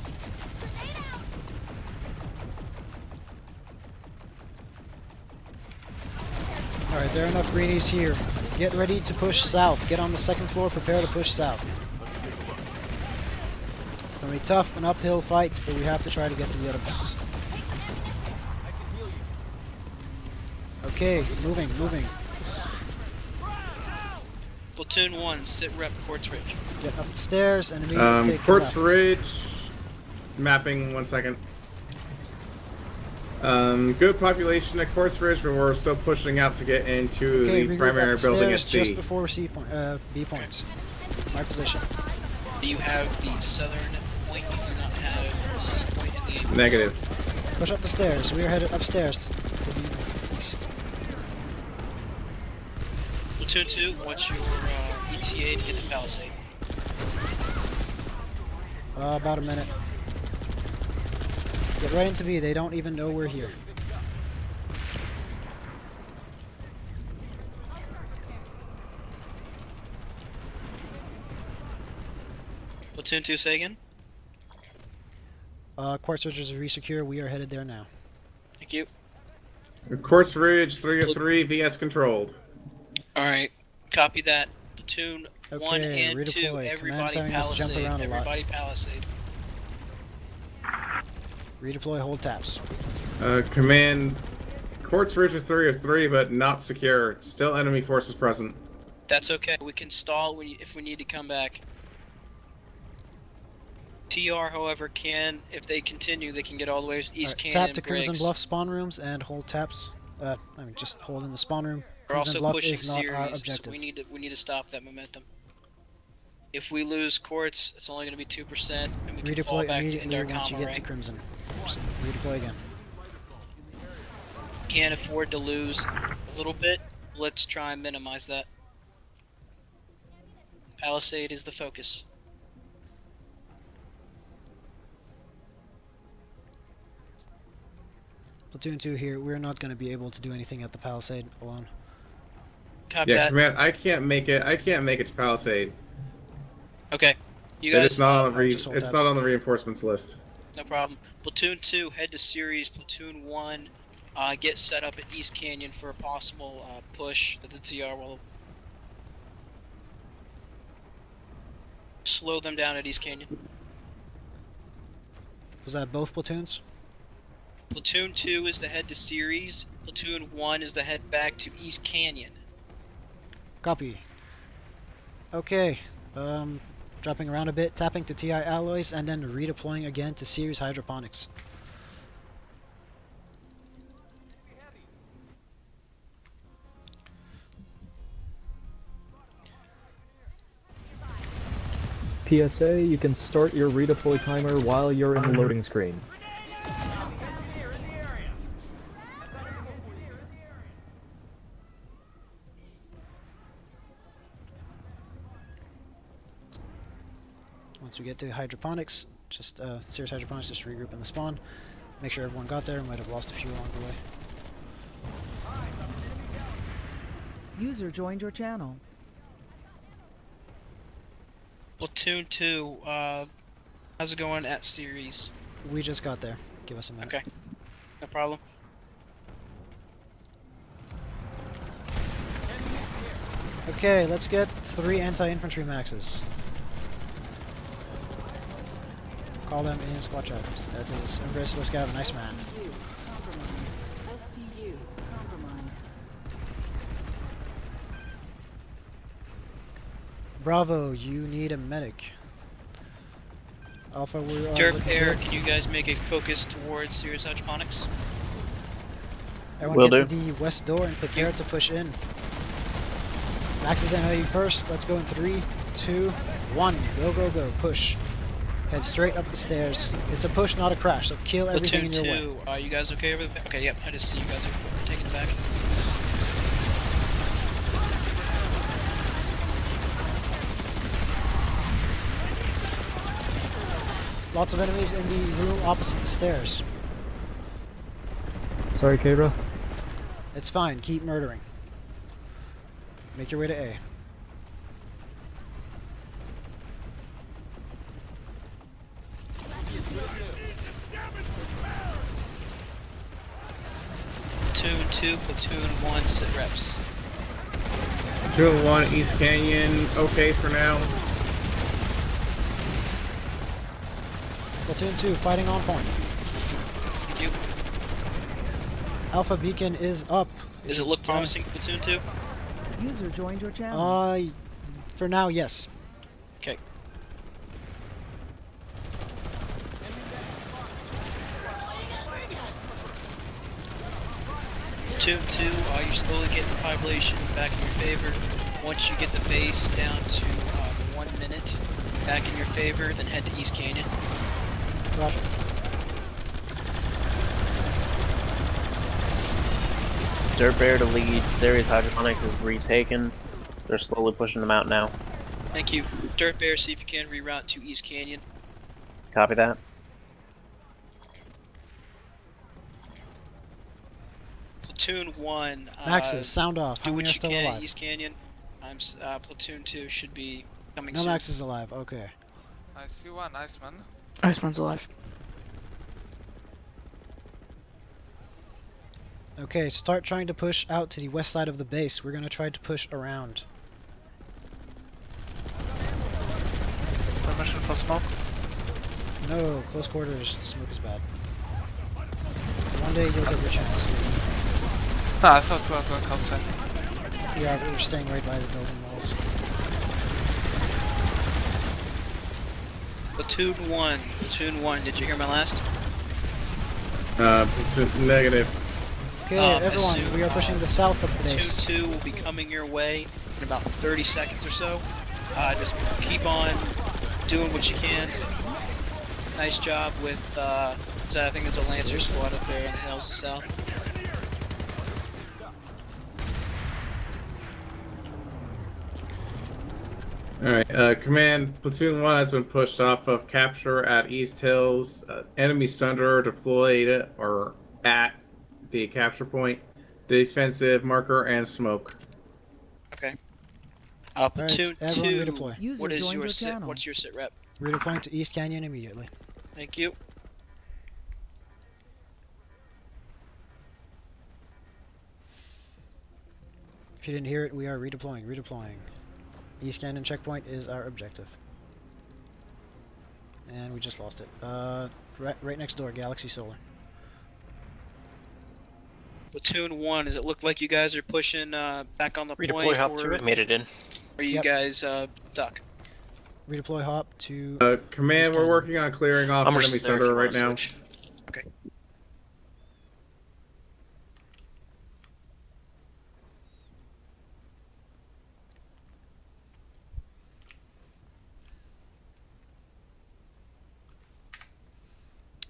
[SPEAKER 1] Alright, there are enough greenies here. Get ready to push south. Get on the second floor, prepare to push south. It's going to be tough, an uphill fight, but we have to try to get to the other points. Okay, moving.
[SPEAKER 2] Platoon 1, sit rep Quartz Ridge.
[SPEAKER 1] Get up the stairs and immediately take
[SPEAKER 3] Quartz
[SPEAKER 1] your left.
[SPEAKER 3] Ridge. Mapping, 1 second. Good population at Quartz Ridge, but we're still pushing out to get into the primary building at C.
[SPEAKER 1] Just before C point, B point. My position.
[SPEAKER 2] Do you have the southern point? You do not have the C point and the A point.
[SPEAKER 3] Negative.
[SPEAKER 1] Push up the stairs. We are headed upstairs to the east.
[SPEAKER 2] Platoon 2, what's your ETA to get to Palisade?
[SPEAKER 1] About a minute. Get right into B. They don't even know we're here.
[SPEAKER 2] Platoon 2, say again?
[SPEAKER 1] Quartz Ridge is resecure. We are headed there now.
[SPEAKER 2] Thank you.
[SPEAKER 3] Quartz Ridge, 3 of 3, VS controlled.
[SPEAKER 2] Alright, copy that. Platoon
[SPEAKER 1] Okay,
[SPEAKER 2] 1 and
[SPEAKER 1] redeploy.
[SPEAKER 2] 2, everybody Palisade. Everybody Palisade.
[SPEAKER 1] Redeploy, hold taps.
[SPEAKER 3] Command, Quartz Ridge is 3 of 3, but not secure. Still enemy forces present.
[SPEAKER 2] That's okay. We can stall if we need to come back. TR, however, can, if they continue, they can get all the way to East Canyon.
[SPEAKER 1] Tap to Crimson Bluff spawn rooms and hold taps. Just hold in the spawn room.
[SPEAKER 2] We're
[SPEAKER 1] Crimson
[SPEAKER 2] also
[SPEAKER 1] Bluff
[SPEAKER 2] pushing
[SPEAKER 1] is not our
[SPEAKER 2] series,
[SPEAKER 1] objective.
[SPEAKER 2] so we need to stop that momentum. If we lose Quartz, it's only going to be 2%, and we can fall
[SPEAKER 1] Redeploy
[SPEAKER 2] back to
[SPEAKER 1] immediately
[SPEAKER 2] Indar
[SPEAKER 1] once you
[SPEAKER 2] Kama,
[SPEAKER 1] get to
[SPEAKER 2] right?
[SPEAKER 1] Crimson. Just redeploy again.
[SPEAKER 2] Can't afford to lose a little bit. Let's try and minimize that. Palisade is the focus.
[SPEAKER 1] Platoon 2 here. We're not going to be able to do anything at the Palisade alone.
[SPEAKER 2] Copy
[SPEAKER 3] Yeah,
[SPEAKER 2] that.
[SPEAKER 3] Command, I can't make it to Palisade.
[SPEAKER 2] Okay. You guys.
[SPEAKER 3] It's not on the reinforcements list.
[SPEAKER 2] No problem. Platoon 2, head to series. Platoon 1, get set up at East Canyon for a possible push that the TR will slow them down at East Canyon.
[SPEAKER 1] Was that both platoons?
[SPEAKER 2] Platoon 2 is the head to series. Platoon 1 is the head back to East Canyon.
[SPEAKER 1] Copy. Okay. Dropping around a bit, tapping to TI alloys, and then redeploying again to series hydroponics.
[SPEAKER 14] PSA, you can start your redeploy timer while you're in the loading screen.
[SPEAKER 1] Once we get to hydroponics, just series hydroponics, just regroup in the spawn. Make sure everyone got there. Might have lost a few along the way.
[SPEAKER 15] User joined your channel.
[SPEAKER 2] Platoon 2, how's it going at series?
[SPEAKER 1] We just got there. Give us a minute.
[SPEAKER 2] Okay. No problem.
[SPEAKER 1] Okay, let's get 3 anti-infantry maxes. Call them in squad chat. That is Embrace Let's have a nice man. Bravo, you need a medic. Alpha, we're on.
[SPEAKER 2] Derp Air, can you guys make a focus towards series hydroponics?
[SPEAKER 1] Everyone get to the west door and prepare to push in. Max is NIE first. Let's go in 3, 2, 1. Go, go, go. Push. Head straight up the stairs. It's a push, not a crash, so kill everything in your way.
[SPEAKER 2] Platoon 2, are you guys okay over the... Okay, yep, I just see you guys are taking it back.
[SPEAKER 1] Lots of enemies in the room opposite the stairs.
[SPEAKER 14] Sorry, Kebra.
[SPEAKER 1] It's fine, keep murdering. Make your way to A.
[SPEAKER 2] Platoon 2, Platoon 1, sit reps.
[SPEAKER 3] Platoon 1, East Canyon, okay for now.
[SPEAKER 1] Platoon 2, fighting on point.
[SPEAKER 2] Thank you.
[SPEAKER 1] Alpha beacon is up.
[SPEAKER 2] Does it look promising, Platoon 2?
[SPEAKER 15] User joined your channel.
[SPEAKER 1] For now, yes.
[SPEAKER 2] Okay. Platoon 2, you're slowly getting the population back in your favor. Once you get the base down to 1 minute back in your favor, then head to East Canyon.
[SPEAKER 1] Roger.
[SPEAKER 10] Dirt Bear to lead. Series Hydroponics is retaken. They're slowly pushing them out now.
[SPEAKER 2] Thank you. Dirt Bear, see if you can reroute to East Canyon.
[SPEAKER 10] Copy that.
[SPEAKER 2] Platoon 1.
[SPEAKER 1] Maxes, sound off. How
[SPEAKER 2] Do
[SPEAKER 1] many
[SPEAKER 2] what
[SPEAKER 1] are
[SPEAKER 2] you
[SPEAKER 1] still
[SPEAKER 2] can
[SPEAKER 1] alive?
[SPEAKER 2] at East Canyon. Platoon 2 should be coming
[SPEAKER 1] No
[SPEAKER 2] soon.
[SPEAKER 1] Max is alive. Okay.
[SPEAKER 8] I see one Iceman.
[SPEAKER 9] Iceman's alive.
[SPEAKER 1] Okay, start trying to push out to the west side of the base. We're gonna try to push around.
[SPEAKER 8] Permission for smoke?
[SPEAKER 1] No, close quarters. Smoke is bad. One day you'll get your chance.
[SPEAKER 8] Ah, I thought we were going outside.
[SPEAKER 1] Yeah, we're staying right by the building walls.
[SPEAKER 2] Platoon 1. Platoon 1, did you hear my last?
[SPEAKER 3] Negative.
[SPEAKER 1] Okay, everyone, we are pushing the south of the base.
[SPEAKER 2] Platoon 2 will be coming your way in about 30 seconds or so. Just keep on doing what you can. Nice job with, I think it's a Lancer squad up there in the hills to south.
[SPEAKER 3] Alright, Command, Platoon 1 has been pushed off of capture at East Hills. Enemy Sunder deployed or at the capture point. Defensive marker and smoke.
[SPEAKER 2] Okay. Platoon 2,
[SPEAKER 1] redeploy.
[SPEAKER 2] what is your sit? What's your sit rep?
[SPEAKER 1] Redeploying to East Canyon immediately.
[SPEAKER 2] Thank you.
[SPEAKER 1] If you didn't hear it, we are redeploying. Redeploying. East Canyon checkpoint is our objective. And we just lost it. Right next door, Galaxy Solar.
[SPEAKER 2] Platoon 1, does it look like you guys are pushing back on the point?
[SPEAKER 13] I made it in.
[SPEAKER 2] Or you guys duck?
[SPEAKER 1] Redeploy hop to...
[SPEAKER 3] Command, we're working on clearing off enemy Sunder right now.
[SPEAKER 2] Okay.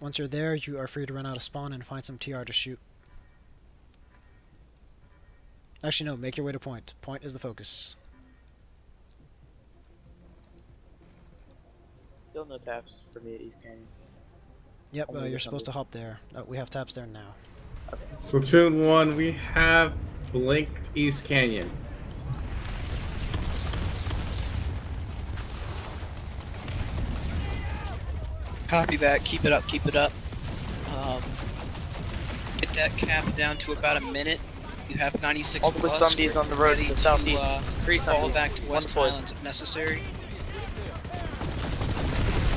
[SPEAKER 1] Once you're there, you are free to run out of spawn and find some TR to shoot. Actually, no, make your way to point. Point is the focus.
[SPEAKER 5] Still no taps for me at East Canyon.
[SPEAKER 1] Yep, you're supposed to hop there. We have taps there now.
[SPEAKER 5] Okay.
[SPEAKER 3] Platoon 1, we have blinked East Canyon.
[SPEAKER 2] Copy that. Keep it up. Keep it up. Get that cap down to about a minute. You have 96
[SPEAKER 5] Multiple
[SPEAKER 2] plus.
[SPEAKER 5] Sundays on the road to the southeast.
[SPEAKER 2] Fall back to West Highlands if necessary.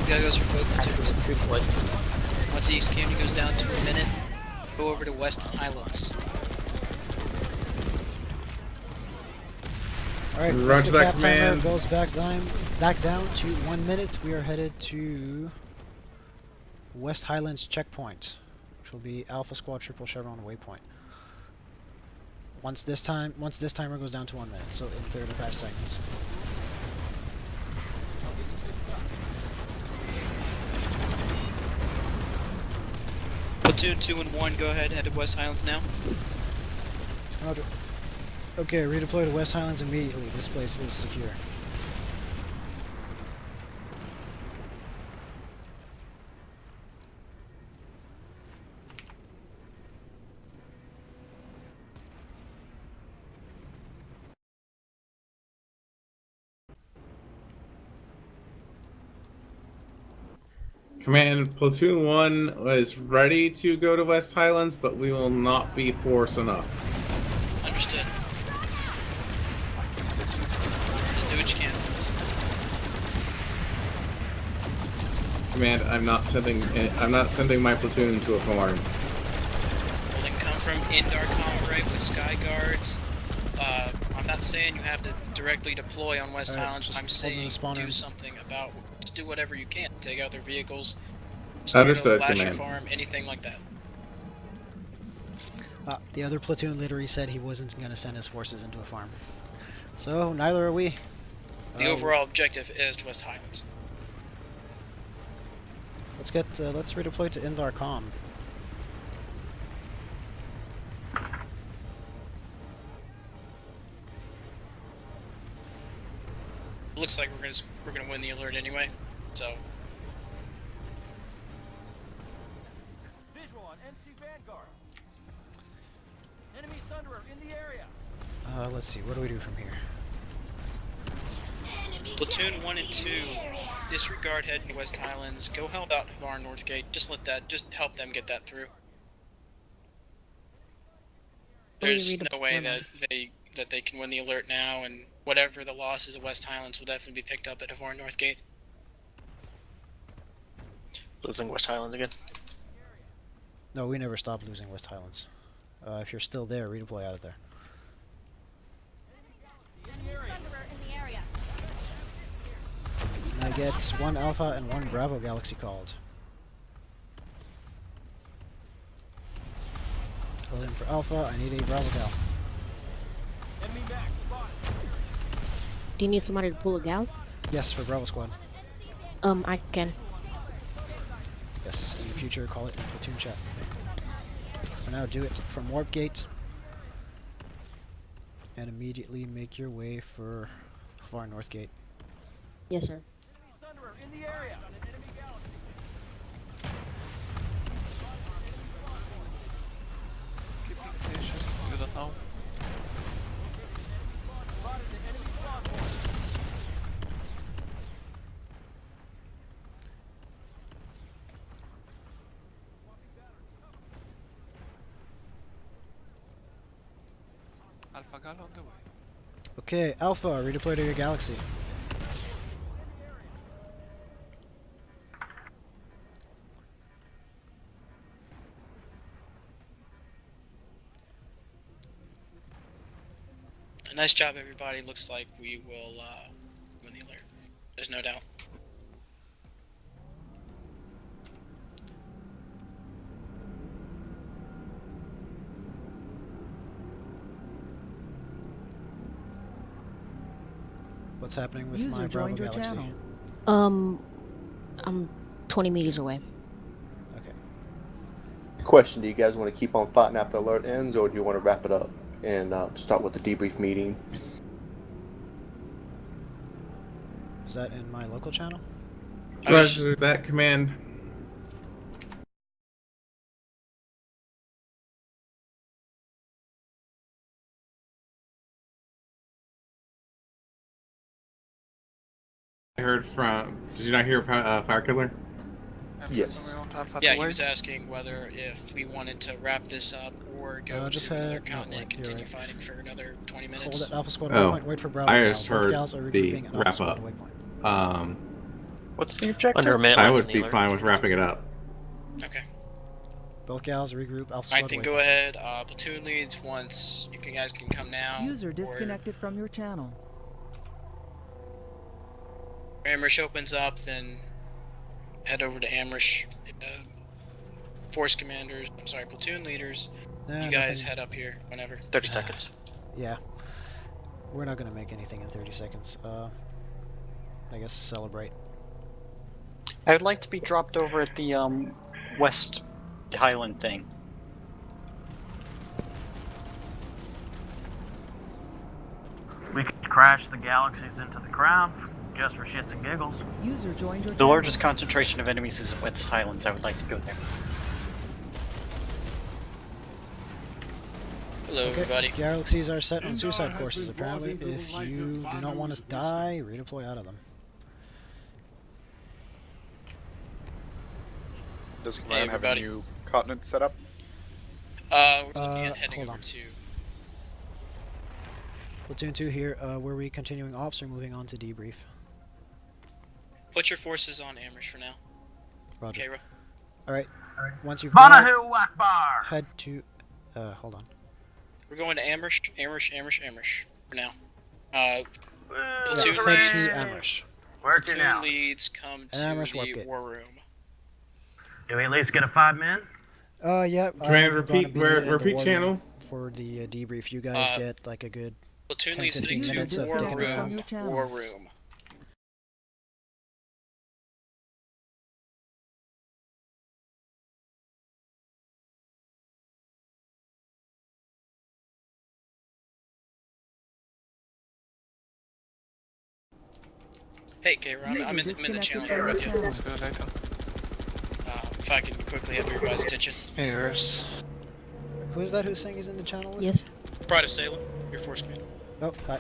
[SPEAKER 2] You gotta go for both platoons. Once East Canyon goes down to a minute, go over to West Highlands.
[SPEAKER 1] Alright,
[SPEAKER 3] Roger that,
[SPEAKER 1] cap timer
[SPEAKER 3] command.
[SPEAKER 1] goes back down to 1 minute. We are headed to West Highlands checkpoint, which will be Alpha Squad Triple Chevron waypoint. Once this timer goes down to 1 minute, so in 35 seconds.
[SPEAKER 2] Platoon 2 and 1, go ahead, head to West Highlands now.
[SPEAKER 1] Roger. Okay, redeploy to West Highlands immediately. This place is secure.
[SPEAKER 3] Command, Platoon 1 is ready to go to West Highlands, but we will not be force enough.
[SPEAKER 2] Understood. Just do what you can.
[SPEAKER 3] Command, I'm not sending my platoon to a farm.
[SPEAKER 2] Well, then come from Indar Comrade with Sky Guards. I'm not saying you have to directly deploy on West Highlands. I'm saying do something about. Just do whatever you can. Take out their vehicles.
[SPEAKER 3] Understood,
[SPEAKER 2] Flash your
[SPEAKER 3] Command.
[SPEAKER 2] farm, anything like that.
[SPEAKER 1] The other platoon literally said he wasn't going to send his forces into a farm. So, neither are we.
[SPEAKER 2] The overall objective is West Highlands.
[SPEAKER 1] Let's redeploy to Indar Com.
[SPEAKER 2] Looks like we're gonna win the alert anyway, so.
[SPEAKER 12] Visual on NC Vanguard. Enemy Sunderer in the area.
[SPEAKER 1] Let's see. What do we do from here?
[SPEAKER 2] Platoon 1 and 2, disregard heading to West Highlands. Go help out Havar Northgate. Just help them get that through. There's no way that they can win the alert now, and whatever the losses at West Highlands will definitely be picked up at Havar Northgate.
[SPEAKER 13] Losing West Highlands again.
[SPEAKER 1] No, we never stopped losing West Highlands. If you're still there, redeploy out of there. I get 1 Alpha and 1 Bravo Galaxy called. Call in for Alpha, I need a Bravo Gal.
[SPEAKER 6] Do you need somebody to pull a gal?
[SPEAKER 1] Yes, for Bravo Squad.
[SPEAKER 6] I can.
[SPEAKER 1] Yes, in the future, call it in platoon chat. For now, do it from Warp Gate. And immediately make your way for Havar Northgate.
[SPEAKER 6] Yes, sir.
[SPEAKER 12] In the area.
[SPEAKER 8] Keeping patient, you don't know. Alpha Gal on the way.
[SPEAKER 1] Okay, Alpha, redeploy to your galaxy.
[SPEAKER 2] Nice job, everybody. Looks like we will win the alert. There's no doubt.
[SPEAKER 1] What's happening with
[SPEAKER 15] User
[SPEAKER 1] my Bravo
[SPEAKER 15] joined your
[SPEAKER 1] Galaxy?
[SPEAKER 15] channel.
[SPEAKER 6] I'm 20 meters away.
[SPEAKER 1] Okay.
[SPEAKER 7] Question, do you guys want to keep on fighting after the alert ends, or do you want to wrap it up and start with the debrief meeting?
[SPEAKER 1] Is that in my local channel?
[SPEAKER 3] Roger that, command. I heard from. Did you not hear Fire Killer?
[SPEAKER 7] Yes.
[SPEAKER 2] Yeah, he was asking whether if we wanted to wrap this up or go to another continent and continue fighting for another 20 minutes.
[SPEAKER 1] Hold it, Alpha Squad waypoint, wait for Bravo.
[SPEAKER 3] I just
[SPEAKER 1] Both
[SPEAKER 3] heard
[SPEAKER 1] gals are
[SPEAKER 3] the
[SPEAKER 1] regrouping at Alpha
[SPEAKER 3] wrap
[SPEAKER 1] Squad
[SPEAKER 3] up.
[SPEAKER 1] waypoint.
[SPEAKER 4] What's the objective?
[SPEAKER 13] Under a minute
[SPEAKER 3] I
[SPEAKER 13] left
[SPEAKER 3] would
[SPEAKER 13] in the
[SPEAKER 3] be
[SPEAKER 13] alert.
[SPEAKER 3] fine with wrapping it up.
[SPEAKER 2] Okay.
[SPEAKER 1] Both gals regroup, Alpha
[SPEAKER 2] I
[SPEAKER 1] Squad
[SPEAKER 2] think
[SPEAKER 1] waypoint.
[SPEAKER 2] go ahead. Platoon leads once you guys can come now.
[SPEAKER 15] User disconnected from your channel.
[SPEAKER 2] Amrish opens up, then head over to Amrish. Force commanders, I'm sorry, platoon leaders. You guys head up here whenever.
[SPEAKER 13] 30 seconds.
[SPEAKER 1] Yeah. We're not going to make anything in 30 seconds. I guess celebrate.
[SPEAKER 4] I would like to be dropped over at the West Highland thing.
[SPEAKER 12] We could crash the galaxies into the crown just for shits and giggles.
[SPEAKER 15] User joined your
[SPEAKER 4] The
[SPEAKER 15] channel.
[SPEAKER 4] largest concentration of enemies is at West Highlands. I would like to go there.
[SPEAKER 2] Hello, everybody.
[SPEAKER 1] Galaxies are set on suicide courses, apparently. If you do not want to die, redeploy out of them.
[SPEAKER 16] Does Command have a new continent set up?
[SPEAKER 2] We're looking at heading
[SPEAKER 1] hold
[SPEAKER 2] over
[SPEAKER 1] on.
[SPEAKER 2] to...
[SPEAKER 1] Platoon 2 here, were we continuing ops or moving on to debrief?
[SPEAKER 2] Put your forces on Amrish for now.
[SPEAKER 1] Roger.
[SPEAKER 2] Okay,
[SPEAKER 1] Alright, once you've
[SPEAKER 12] Banahu Akbar!
[SPEAKER 1] head to... hold on.
[SPEAKER 2] we're going to Amrish for now.
[SPEAKER 1] Platoon
[SPEAKER 2] Platoon
[SPEAKER 1] head
[SPEAKER 2] leads,
[SPEAKER 1] to Amrish.
[SPEAKER 12] Working
[SPEAKER 2] platoon
[SPEAKER 12] out.
[SPEAKER 2] leads come to
[SPEAKER 1] Amrish
[SPEAKER 2] the
[SPEAKER 1] Warpgate.
[SPEAKER 2] war room.
[SPEAKER 12] Do we at least get a 5 men?
[SPEAKER 1] Yeah.
[SPEAKER 3] Command,
[SPEAKER 1] I'm
[SPEAKER 3] repeat,
[SPEAKER 1] gonna be in the
[SPEAKER 3] repeat
[SPEAKER 1] war
[SPEAKER 3] channel.
[SPEAKER 1] room for the debrief. You guys get like a good
[SPEAKER 2] Platoon
[SPEAKER 1] 10,
[SPEAKER 2] leads
[SPEAKER 1] 15
[SPEAKER 2] heading
[SPEAKER 1] minutes
[SPEAKER 2] to
[SPEAKER 1] of
[SPEAKER 2] war
[SPEAKER 1] picking
[SPEAKER 15] disconnected
[SPEAKER 1] around.
[SPEAKER 15] from your channel.
[SPEAKER 2] War room. Hey, K-Ron, I'm in the channel here with you.
[SPEAKER 8] See you later.
[SPEAKER 2] If I can quickly have your guys' attention.
[SPEAKER 13] Here's.
[SPEAKER 1] Who is that who's saying he's in the channel with?
[SPEAKER 6] Yes.
[SPEAKER 2] Pride of Salem, your force command.
[SPEAKER 1] Oh, hi.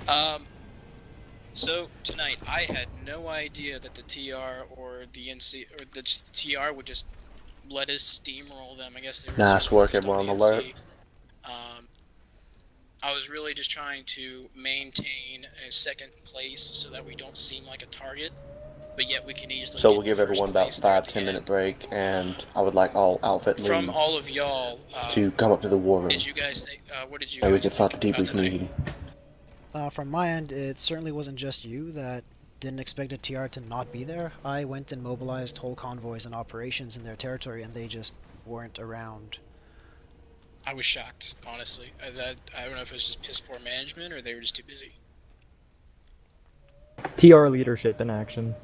[SPEAKER 2] Hi. So tonight I had no idea that the TR or the NC or the TR would just let us steamroll them. I guess they were
[SPEAKER 7] Nice
[SPEAKER 2] too
[SPEAKER 7] work,
[SPEAKER 2] focused
[SPEAKER 7] everyone
[SPEAKER 2] on
[SPEAKER 7] on
[SPEAKER 2] the
[SPEAKER 7] alert.
[SPEAKER 2] NC. I was really just trying to maintain a second place so that we don't seem like a target, but yet we can easily.
[SPEAKER 7] So
[SPEAKER 2] get
[SPEAKER 7] we'll give
[SPEAKER 2] first
[SPEAKER 7] everyone about
[SPEAKER 2] place there at
[SPEAKER 7] 5-10
[SPEAKER 2] the
[SPEAKER 7] minute
[SPEAKER 2] end.
[SPEAKER 7] break, and I would like all outfit leads
[SPEAKER 2] From all of y'all,
[SPEAKER 7] to come up to the war room.
[SPEAKER 2] did you guys think? What did you
[SPEAKER 7] And we
[SPEAKER 2] guys
[SPEAKER 7] can start
[SPEAKER 2] think
[SPEAKER 7] the
[SPEAKER 2] about
[SPEAKER 7] debrief
[SPEAKER 2] tonight?
[SPEAKER 7] meeting.
[SPEAKER 1] From my end, it certainly wasn't just you that didn't expect a TR to not be there. I went and mobilized whole convoys and operations in their territory, and they just weren't around.
[SPEAKER 2] I was shocked, honestly. I don't know if it was just piss poor management or they were just too busy.
[SPEAKER 14] TR leadership in action.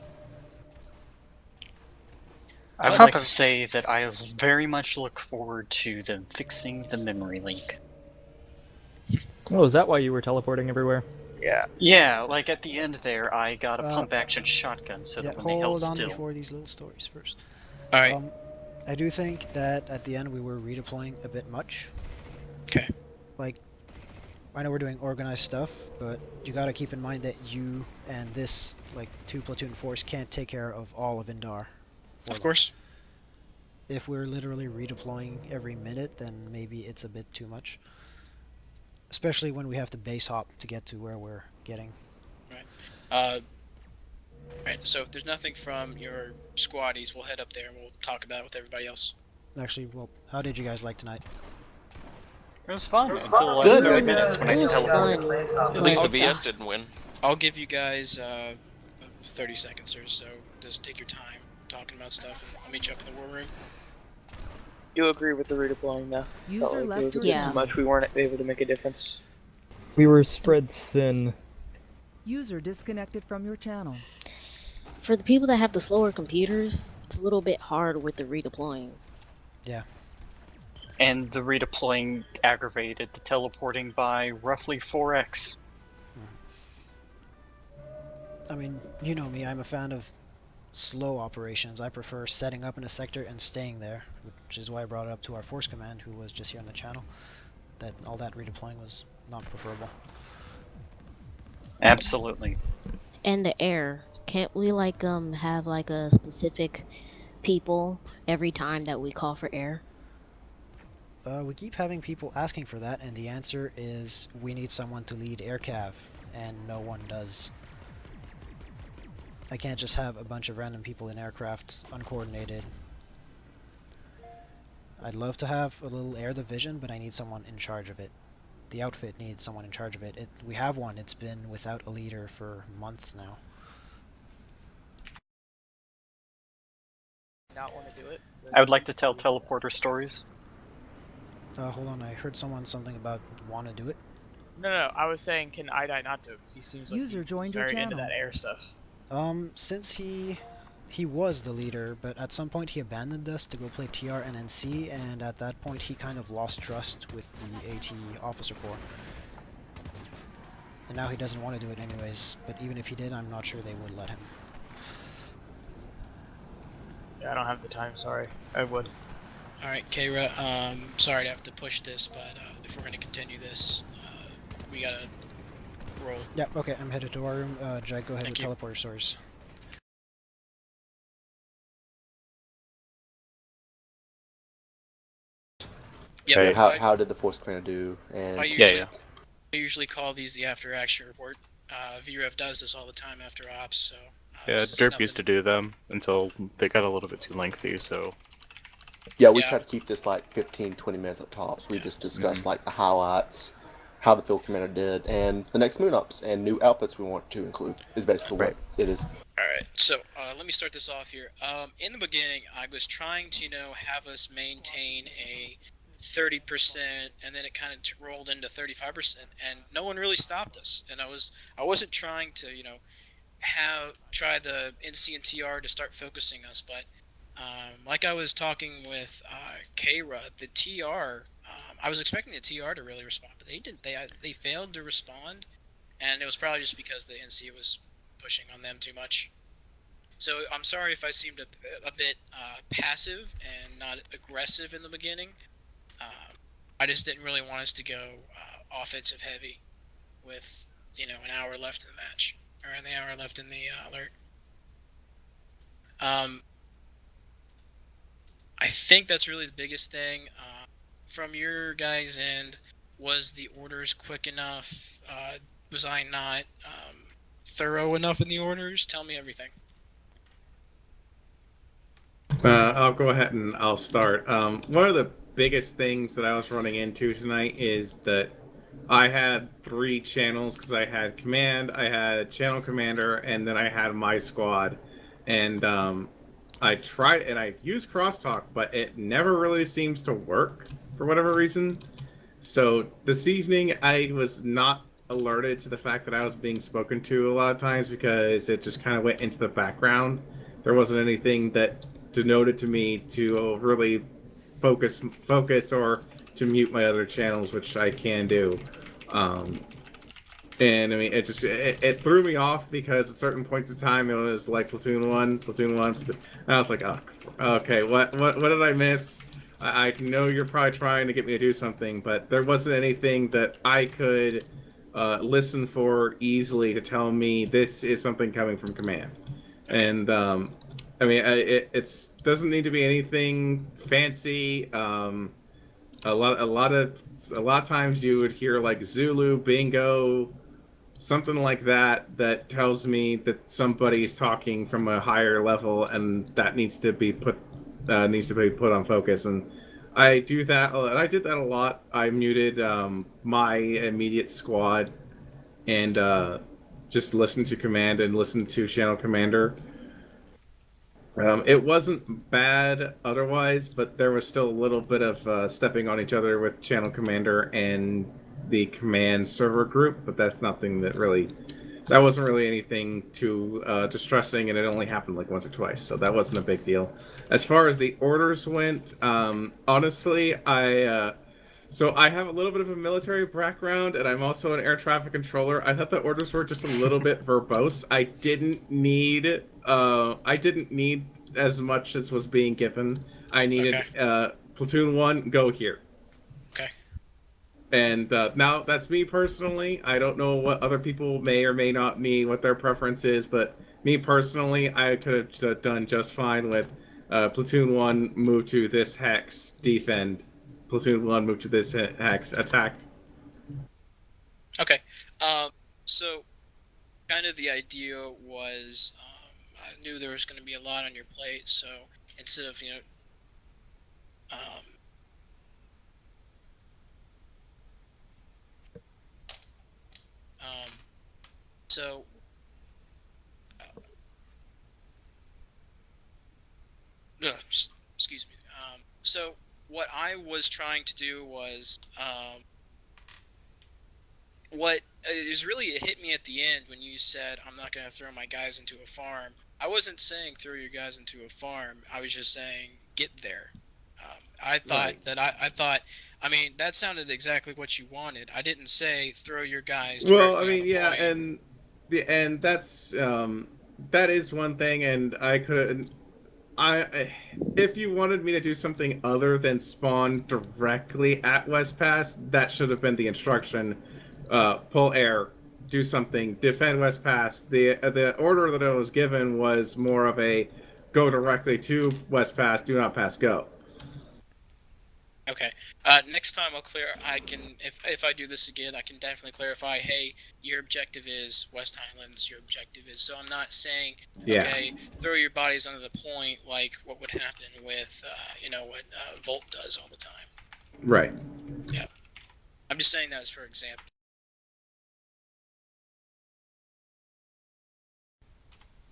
[SPEAKER 4] I would like to say that I very much look forward to them fixing the memory leak.
[SPEAKER 14] Oh, is that why you were teleporting everywhere?
[SPEAKER 4] Yeah. Yeah, like at the end there, I got a pump-action shotgun, so that when they held
[SPEAKER 1] Hold on
[SPEAKER 4] still...
[SPEAKER 1] before these little stories first.
[SPEAKER 2] Alright.
[SPEAKER 1] I do think that at the end we were redeploying a bit much.
[SPEAKER 2] Okay.
[SPEAKER 1] Like, I know we're doing organized stuff, but you gotta keep in mind that you and this, like, 2-platoon force can't take care of all of Indar.
[SPEAKER 2] Of course.
[SPEAKER 1] If we're literally redeploying every minute, then maybe it's a bit too much. Especially when we have to base hop to get to where we're getting.
[SPEAKER 2] Right. Right, so if there's nothing from your squaddies, we'll head up there and we'll talk about it with everybody else.
[SPEAKER 1] Actually, well, how did you guys like tonight?
[SPEAKER 4] It was fun.
[SPEAKER 13] Good.
[SPEAKER 4] Until minutes when I teleported.
[SPEAKER 13] At least the BS didn't win.
[SPEAKER 2] I'll give you guys 30 seconds or so. Just take your time talking about stuff, and I'll meet you up in the war room.
[SPEAKER 5] You agree with the redeploying though?
[SPEAKER 15] User left
[SPEAKER 5] it was
[SPEAKER 15] your
[SPEAKER 5] too much. We weren't able to make a difference.
[SPEAKER 14] We were spread thin.
[SPEAKER 15] User disconnected from your channel.
[SPEAKER 6] For the people that have the slower computers, it's a little bit hard with the redeploying.
[SPEAKER 1] Yeah.
[SPEAKER 4] And the redeploying aggravated the teleporting by roughly 4x.
[SPEAKER 1] I mean, you know me, I'm a fan of slow operations. I prefer setting up in a sector and staying there, which is why I brought it up to our force command, who was just here on the channel, that all that redeploying was not preferable.
[SPEAKER 4] Absolutely.
[SPEAKER 6] And the air. Can't we like have like a specific people every time that we call for air?
[SPEAKER 1] We keep having people asking for that, and the answer is we need someone to lead air cav, and no one does. I can't just have a bunch of random people in aircraft uncoordinated. I'd love to have a little air division, but I need someone in charge of it. The outfit needs someone in charge of it. We have one. It's been without a leader for months now.
[SPEAKER 5] Not want to do it.
[SPEAKER 4] I would like to tell teleporter stories.
[SPEAKER 1] Hold on, I heard something about want to do it.
[SPEAKER 5] No, I was saying, can I not do it? Because he seems like
[SPEAKER 15] User joined your
[SPEAKER 5] very
[SPEAKER 15] channel.
[SPEAKER 5] into that air stuff.
[SPEAKER 1] Since he was the leader, but at some point he abandoned us to go play TR and NC, and at that point he kind of lost trust with the AT officer corps. And now he doesn't want to do it anyways, but even if he did, I'm not sure they would let him.
[SPEAKER 5] Yeah, I don't have the time, sorry. I would.
[SPEAKER 2] Alright, Kara, sorry to have to push this, but if we're going to continue this, we gotta roll.
[SPEAKER 1] Yeah, okay, I'm headed to our room. Jack, go ahead
[SPEAKER 2] Thank
[SPEAKER 1] with
[SPEAKER 2] you.
[SPEAKER 1] teleporter stories.
[SPEAKER 2] Yep,
[SPEAKER 7] Okay, how did the force commander do? And
[SPEAKER 2] I usually call these the after action report. VREF does this all the time after ops, so...
[SPEAKER 16] Yeah, Derp used to do them until they got a little bit too lengthy, so...
[SPEAKER 7] Yeah, we try to keep this like 15-20 minutes at tops. We just discuss like the highlights how the field commander did, and the next moon ups and new outputs we want to include is basically what it is.
[SPEAKER 2] All right, so let me start this off here. In the beginning, I was trying to, have us maintain a 30%, and then it kind of rolled into 35%, and no one really stopped us. And I wasn't trying to, try the NC and TR to start focusing us, but like I was talking with Kara, the TR, I was expecting the TR to really respond, but they didn't. They failed to respond, and it was probably just because the NC was pushing on them too much. So I'm sorry if I seemed a bit passive and not aggressive in the beginning. I just didn't really want us to go offensive heavy with an hour left in the match, or an hour left in the alert. I think that's really the biggest thing. From your guys' end, was the orders quick enough? Was I not thorough enough in the orders? Tell me everything.
[SPEAKER 3] I'll go ahead and I'll start. One of the biggest things that I was running into tonight is that I had 3 channels because I had command, I had channel commander, and then I had my squad. And I tried and I used crosstalk, but it never really seems to work for whatever reason. So this evening I was not alerted to the fact that I was being spoken to a lot of times because it just kind of went into the background. There wasn't anything that denoted to me to really focus or to mute my other channels, which I can do. And I mean, it threw me off because at certain points in time it was like platoon one, and I was like, oh, okay, what did I miss? I know you're probably trying to get me to do something, but there wasn't anything that I could listen for easily to tell me this is something coming from command. And I mean, it doesn't need to be anything fancy. A lot of times you would hear like Zulu, Bingo, something like that tells me that somebody's talking from a higher level, and that needs to be put on focus. And I do that. I did that a lot. I muted my immediate squad and just listened to command and listened to channel commander. It wasn't bad otherwise, but there was still a little bit of stepping on each other with channel commander and the command server group, but that's nothing that wasn't really anything too distressing, and it only happened like once or twice, so that wasn't a big deal. As far as the orders went, honestly, so I have a little bit of a military background, and I'm also an air traffic controller. I thought the orders were just a little bit verbose. I didn't need as much as was being given. I needed platoon 1, go here.
[SPEAKER 2] Okay.
[SPEAKER 3] And now that's me personally. I don't know what other people may or may not mean, what their preference is, but me personally, I could have done just fine with platoon 1, move to this hex, defend. Platoon 1, move to this hex, attack.
[SPEAKER 2] Okay. So kind of the idea was, I knew there was going to be a lot on your plate, so instead of, so excuse me. So what I was trying to do was, what is really, it hit me at the end when you said I'm not going to throw my guys into a farm. I wasn't saying throw your guys into a farm. I was just saying get there. I thought that I mean, that sounded exactly what you wanted. I didn't say throw your guys directly.
[SPEAKER 3] Well, I mean, yeah, and that's that is one thing, and if you wanted me to do something other than spawn directly at West Pass, that should have been the instruction. Pull air, do something, defend West Pass. The order that I was given was more of a go directly to West Pass, do not pass go.
[SPEAKER 2] Okay. Next time I can, if I do this again, I can definitely clarify, hey, your objective is West Highlands, your objective is, so I'm not saying, okay, throw your bodies under the point like what would happen with, what Volt does all the time.
[SPEAKER 3] Right.
[SPEAKER 2] Yeah. I'm just saying that as for example.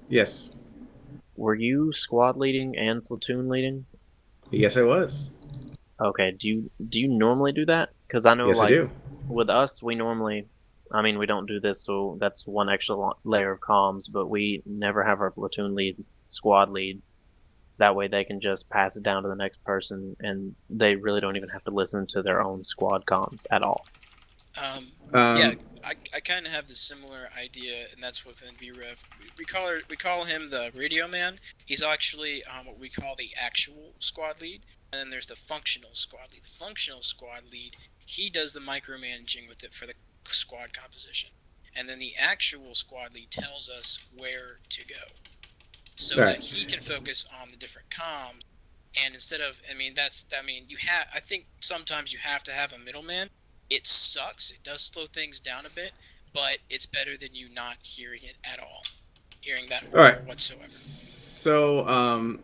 [SPEAKER 3] Yes.
[SPEAKER 10] Were you squad leading and platoon leading?
[SPEAKER 3] Yes, I was.
[SPEAKER 10] Okay. Do you normally do that? Because I know
[SPEAKER 3] Yes, I
[SPEAKER 10] like
[SPEAKER 3] do.
[SPEAKER 10] with us, we normally, I mean, we don't do this, so that's one extra layer of comms. But we never have our platoon lead squad lead. That way, they can just pass it down to the next person, and they really don't even have to listen to their own squad comms at all.
[SPEAKER 2] Yeah, I kind of have the similar idea, and that's within VREV. We call him the radio man. He's actually what we call the actual squad lead, and then there's the functional squad lead. The functional squad lead, he does the micromanaging with it for the squad composition, and then the actual squad lead tells us where to go, so that he can focus on the different comms. And instead of, I think sometimes you have to have a middleman. It sucks. It does slow things down a bit, but it's better than you not hearing it at all. Hearing that order whatsoever.
[SPEAKER 3] So,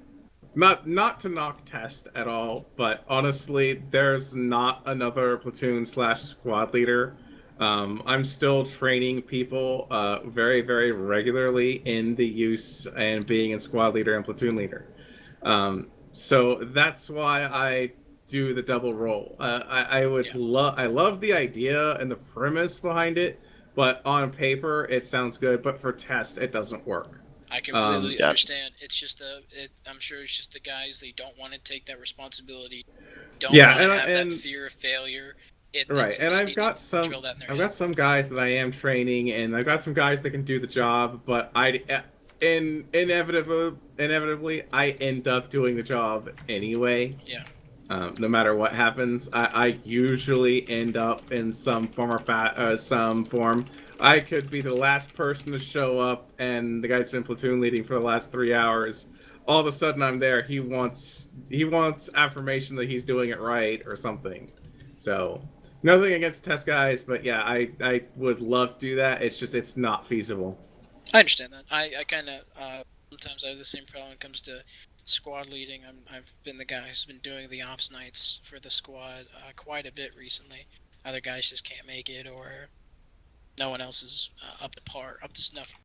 [SPEAKER 3] not to knock Test at all, but honestly, there's not another platoon / squad leader. I'm still training people very, very regularly in the use and being in squad leader and platoon leader. So that's why I do the double role. I love the idea and the premise behind it, but on paper it sounds good, but for test it doesn't work.
[SPEAKER 2] I completely understand. It's just I'm sure it's just the guys, they don't want to take that responsibility. Don't want to have that fear of failure.
[SPEAKER 3] And I've got some guys that I am training, and I've got some guys that can do the job, but inevitably I end up doing the job anyway.
[SPEAKER 2] Yeah.
[SPEAKER 3] No matter what happens, I usually end up in some form or some form. I could be the last person to show up, and the guy's been platoon leading for the last 3 hours. All of a sudden, I'm there. He wants affirmation that he's doing it right or something. So, nothing against test guys, but yeah, I would love to do that. It's just it's not feasible.
[SPEAKER 2] I understand that. I kind of sometimes I have the same problem when it comes to squad leading. I've been the guy who's been doing the ops nights for the squad quite a bit recently. Other guys just can't make it, or no one else is up to snuff.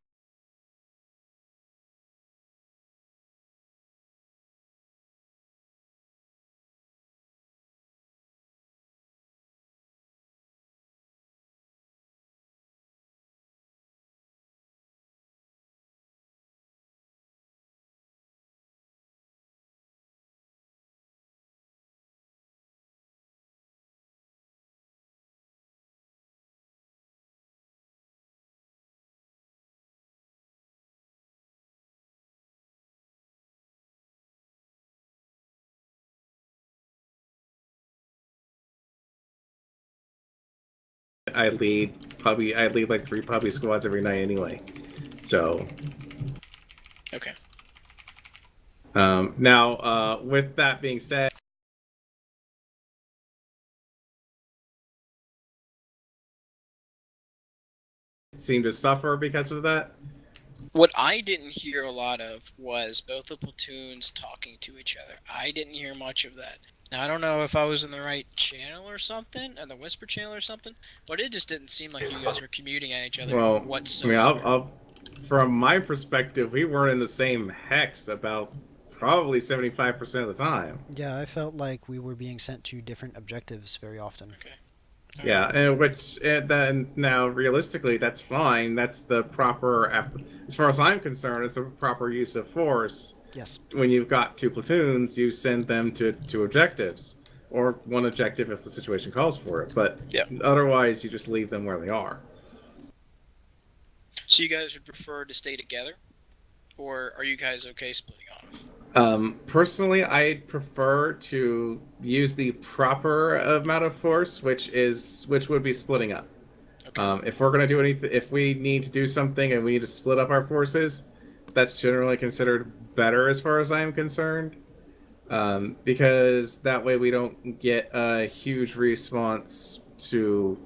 [SPEAKER 3] I lead like 3 puppy squads every night anyway. So.
[SPEAKER 2] Okay.
[SPEAKER 3] Now, with that being said, seem to suffer because of that.
[SPEAKER 2] What I didn't hear a lot of was both the platoons talking to each other. I didn't hear much of that. Now, I don't know if I was in the right channel or something, or the Whisper channel or something, but it just didn't seem like you guys were commuting at each other whatsoever.
[SPEAKER 3] I mean, from my perspective, we weren't in the same hex about probably 75% of the time.
[SPEAKER 1] Yeah, I felt like we were being sent to different objectives very often.
[SPEAKER 2] Okay.
[SPEAKER 3] Yeah, and then now realistically, that's fine. That's the proper, as far as I'm concerned, it's a proper use of force.
[SPEAKER 1] Yes.
[SPEAKER 3] When you've got 2 platoons, you send them to 2 objectives, or 1 objective if the situation calls for it. But otherwise, you just leave them where they are.
[SPEAKER 2] So you guys would prefer to stay together, or are you guys okay splitting off?
[SPEAKER 3] Personally, I'd prefer to use the proper amount of force, which would be splitting up. Okay. If we're gonna do anything, if we need to do something and we need to split up our forces, that's generally considered better as far as I'm concerned, because that way we don't get a huge response to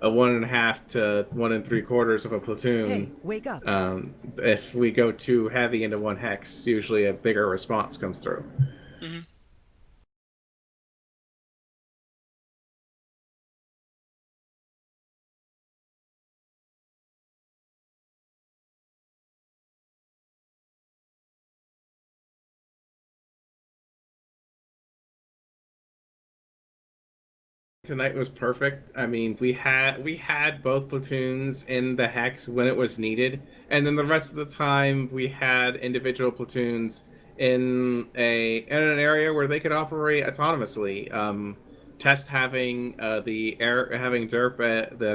[SPEAKER 3] a 1.5 to 1 3/4 of a platoon.
[SPEAKER 15] Hey, wake up!
[SPEAKER 3] If we go too heavy into 1 hex, usually a bigger response comes through.
[SPEAKER 2] Mm-hmm.
[SPEAKER 3] tonight was perfect. I mean, we had both platoons in the hex when it was needed, and then the rest of the time we had individual platoons in an area where they could operate autonomously. Test having having the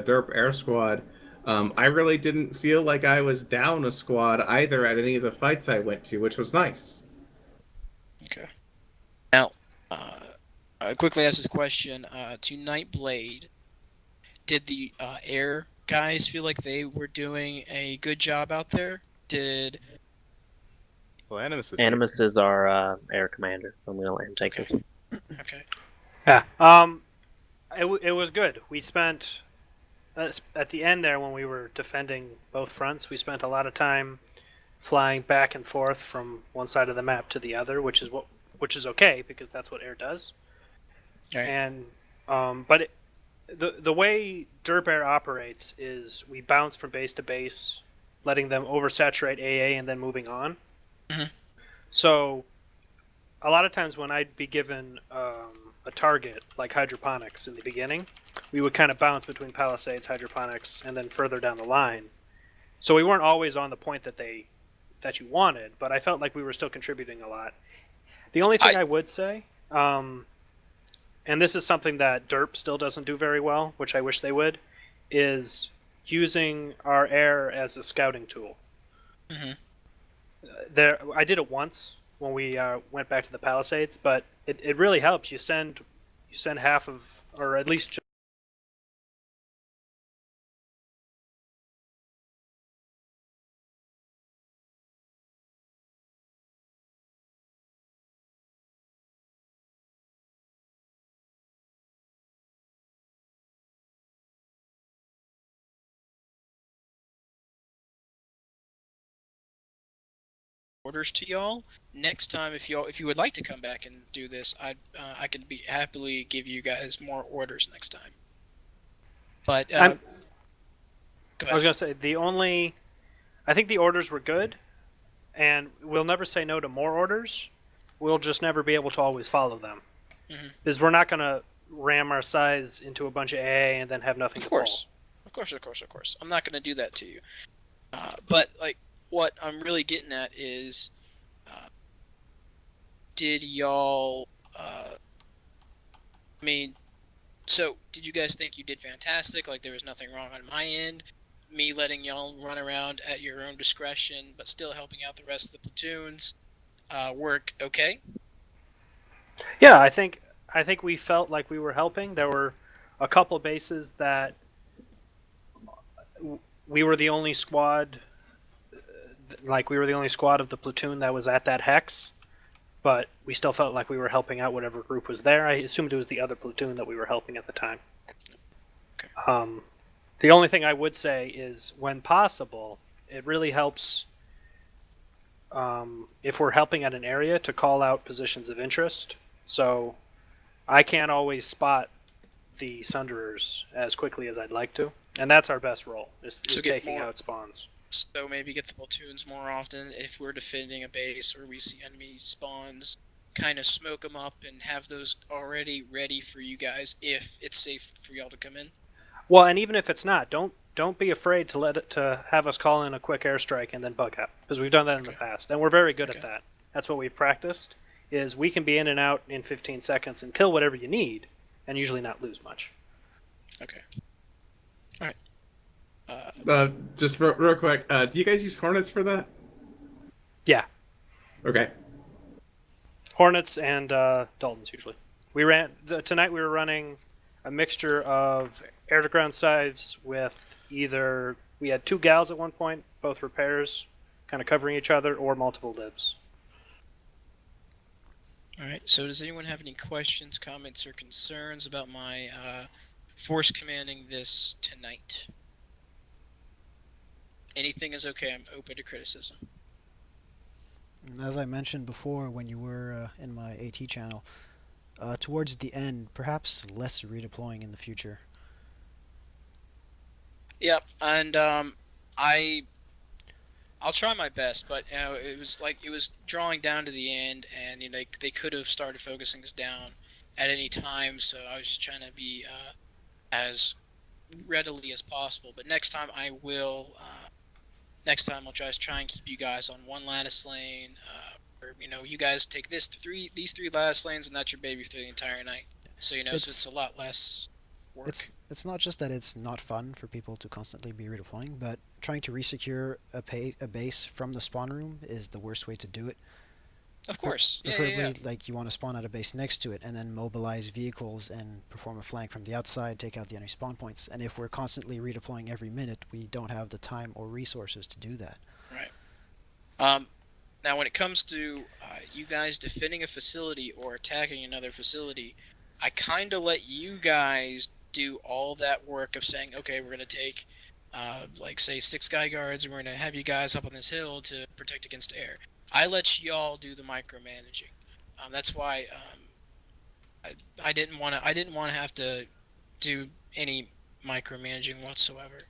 [SPEAKER 3] derp air squad. I really didn't feel like I was down a squad either at any of the fights I went to, which was nice.
[SPEAKER 2] Okay. Now, I quickly ask this question to Nightblade. Did the air guys feel like they were doing a good job out there?
[SPEAKER 16] Well, Animus
[SPEAKER 10] is our air commander, so I'm gonna let him take this one.
[SPEAKER 2] Okay.
[SPEAKER 17] Yeah. It was good. We spent at the end there when we were defending both fronts. We spent a lot of time flying back and forth from one side of the map to the other, which is okay because that's what air does.
[SPEAKER 2] Right.
[SPEAKER 17] And but the way derp air operates is we bounce from base to base, letting them oversaturate AA and then moving on.
[SPEAKER 2] Mm-hmm.
[SPEAKER 17] So a lot of times when I'd be given a target like hydroponics in the beginning, we would kind of bounce between palisades, hydroponics, and then further down the line. So we weren't always on the point that you wanted, but I felt like we were still contributing a lot. The only thing I would say, and this is something that derp still doesn't do very well, which I wish they would, is using our air as a scouting tool.
[SPEAKER 2] Mm-hmm.
[SPEAKER 17] I did it once when we went back to the Palisades, but it really helps. You send half of, or at least
[SPEAKER 2] orders to y'all. Next time, if you would like to come back and do this, I could be happily give you guys more orders next time. But
[SPEAKER 17] I was gonna say I think the orders were good, and we'll never say no to more orders. We'll just never be able to always follow them, because we're not gonna ram our size into a bunch of AA and then have nothing to pull.
[SPEAKER 2] Of course. I'm not gonna do that to you. But like, what I'm really getting at is, did y'all? I mean, so did you guys think you did fantastic? Like there was nothing wrong on my end? Me letting y'all run around at your own discretion, but still helping out the rest of the platoons, work okay?
[SPEAKER 17] Yeah, I think we felt like we were helping. There were a couple bases that we were the only squad. Like we were the only squad of the platoon that was at that hex, but we still felt like we were helping out whatever group was there. I assumed it was the other platoon that we were helping at the time.
[SPEAKER 2] Okay.
[SPEAKER 17] The only thing I would say is, when possible, it really helps if we're helping at an area to call out positions of interest. So I can't always spot the Sunderers as quickly as I'd like to, and that's our best role, is taking out spawns.
[SPEAKER 2] So maybe get the platoons more often if we're defending a base or we see enemy spawns, kind of smoke them up and have those already ready for you guys if it's safe for y'all to come in.
[SPEAKER 17] Well, and even if it's not, don't be afraid to have us call in a quick airstrike and then bug out, because we've done that in the past, and we're very good at that. That's what we've practiced. Is we can be in and out in 15 seconds and kill whatever you need, and usually not lose much.
[SPEAKER 2] Okay. All right.
[SPEAKER 3] Just real quick, do you guys use Hornets for that?
[SPEAKER 17] Yeah.
[SPEAKER 3] Okay.
[SPEAKER 17] Hornets and Daltons usually. Tonight we were running a mixture of air-to-ground sides with either, we had 2 gals at one point, both repairs, kind of covering each other, or multiple libs.
[SPEAKER 2] Alright, so does anyone have any questions, comments, or concerns about my force commanding this tonight? Anything is okay, I'm open to criticism.
[SPEAKER 1] As I mentioned before when you were in my AT channel, towards the end, perhaps less redeploying in the future.
[SPEAKER 2] Yep, and I'll try my best, but you know, it was drawing down to the end, and you know, they could have started focusing us down at any time, so I was just trying to be as readily as possible. But next time I will. Next time I'll just try and keep you guys on one lattice lane. Or, you guys take these three lattice lanes, and that's your baby for the entire night. So so it's a lot less work.
[SPEAKER 1] It's not just that it's not fun for people to constantly be redeploying, but trying to resecure a base from the spawn room is the worst way to do it.
[SPEAKER 2] Of course.
[SPEAKER 1] Preferably, like, you want to spawn at a base next to it and then mobilize vehicles and perform a flank from the outside, take out the enemy spawn points. And if we're constantly redeploying every minute, we don't have the time or resources to do that.
[SPEAKER 2] Right. Now, when it comes to you guys defending a facility or attacking another facility, I kind of let you guys do all that work of saying, okay, we're going to take, like, say, 6 sky guards, and we're going to have you guys up on this hill to protect against air. I let y'all do the micromanaging. That's why I didn't want to have to do any micromanaging whatsoever.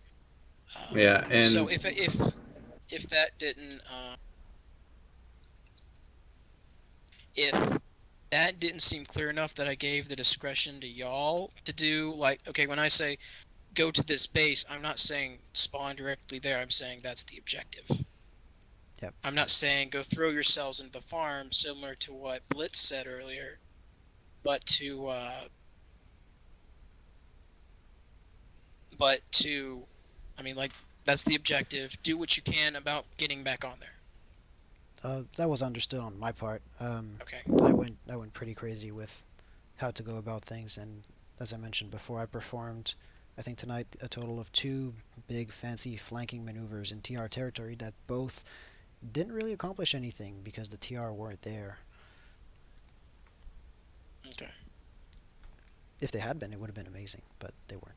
[SPEAKER 3] Yeah, and
[SPEAKER 2] so if that didn't if that didn't seem clear enough that I gave the discretion to y'all to do, like, okay, when I say go to this base, I'm not saying spawn directly there. I'm saying that's the objective.
[SPEAKER 1] Yep.
[SPEAKER 2] I'm not saying go throw yourselves into the farm, similar to what Blitz said earlier, but to I mean, like, that's the objective. Do what you can about getting back on there.
[SPEAKER 1] That was understood on my part.
[SPEAKER 2] Okay.
[SPEAKER 1] I went pretty crazy with how to go about things, and as I mentioned before, I performed, I think tonight, a total of 2 big fancy flanking maneuvers in TR territory that both didn't really accomplish anything because the TR weren't there.
[SPEAKER 2] Okay.
[SPEAKER 1] If they had been, it would have been amazing, but they weren't.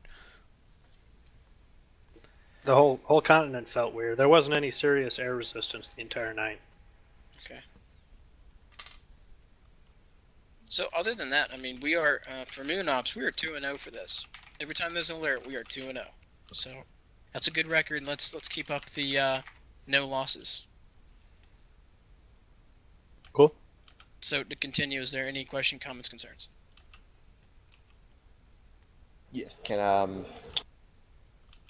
[SPEAKER 17] The whole continent felt weird. There wasn't any serious air resistance the entire night.
[SPEAKER 2] Okay. So other than that, I mean, we are for Moon Ops, we are 2-0 for this. Every time there's an alert, we are 2-0. So that's a good record. And let's keep up the no losses.
[SPEAKER 17] Cool.
[SPEAKER 2] So to continue, is there any question, comments, concerns?
[SPEAKER 7] Yes. Can I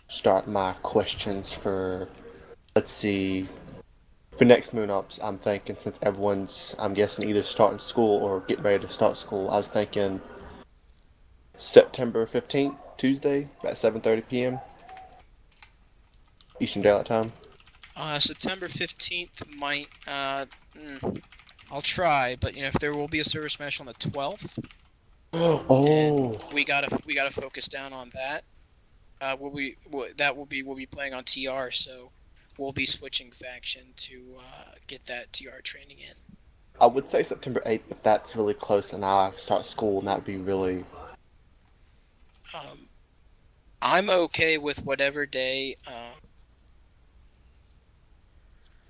[SPEAKER 7] start my questions for? Let's see. For next Moon Ups, I'm thinking, since everyone's, I'm guessing, either starting school or getting ready to start school, I was thinking September 15th, Tuesday, at 7:30 p.m. Eastern Daylight Time.
[SPEAKER 2] September 15th might. I'll try, but if there will be a service mesh on the 12th.
[SPEAKER 7] Oh.
[SPEAKER 2] We gotta focus down on that. We'll be playing on TR, so we'll be switching faction to get that TR training in.
[SPEAKER 7] I would say September 8th, but that's really close, and I start school, and that'd be really.
[SPEAKER 2] I'm okay with whatever day.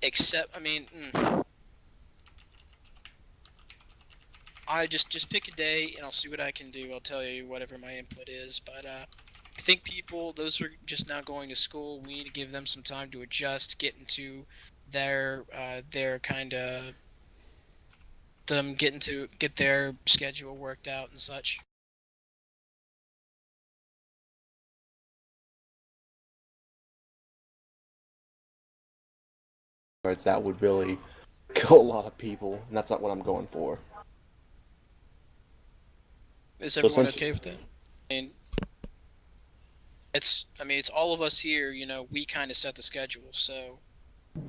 [SPEAKER 2] Except, I mean, I just pick a day, and I'll see what I can do. I'll tell you whatever my input is, but I think those who are just now going to school, we need to give them some time to adjust, get into their kind of get their schedule worked out and such.
[SPEAKER 7] That would really kill a lot of people, and that's not what I'm going for.
[SPEAKER 2] Is everyone okay with that? I mean, it's all of us here. We kind of set the schedule, so.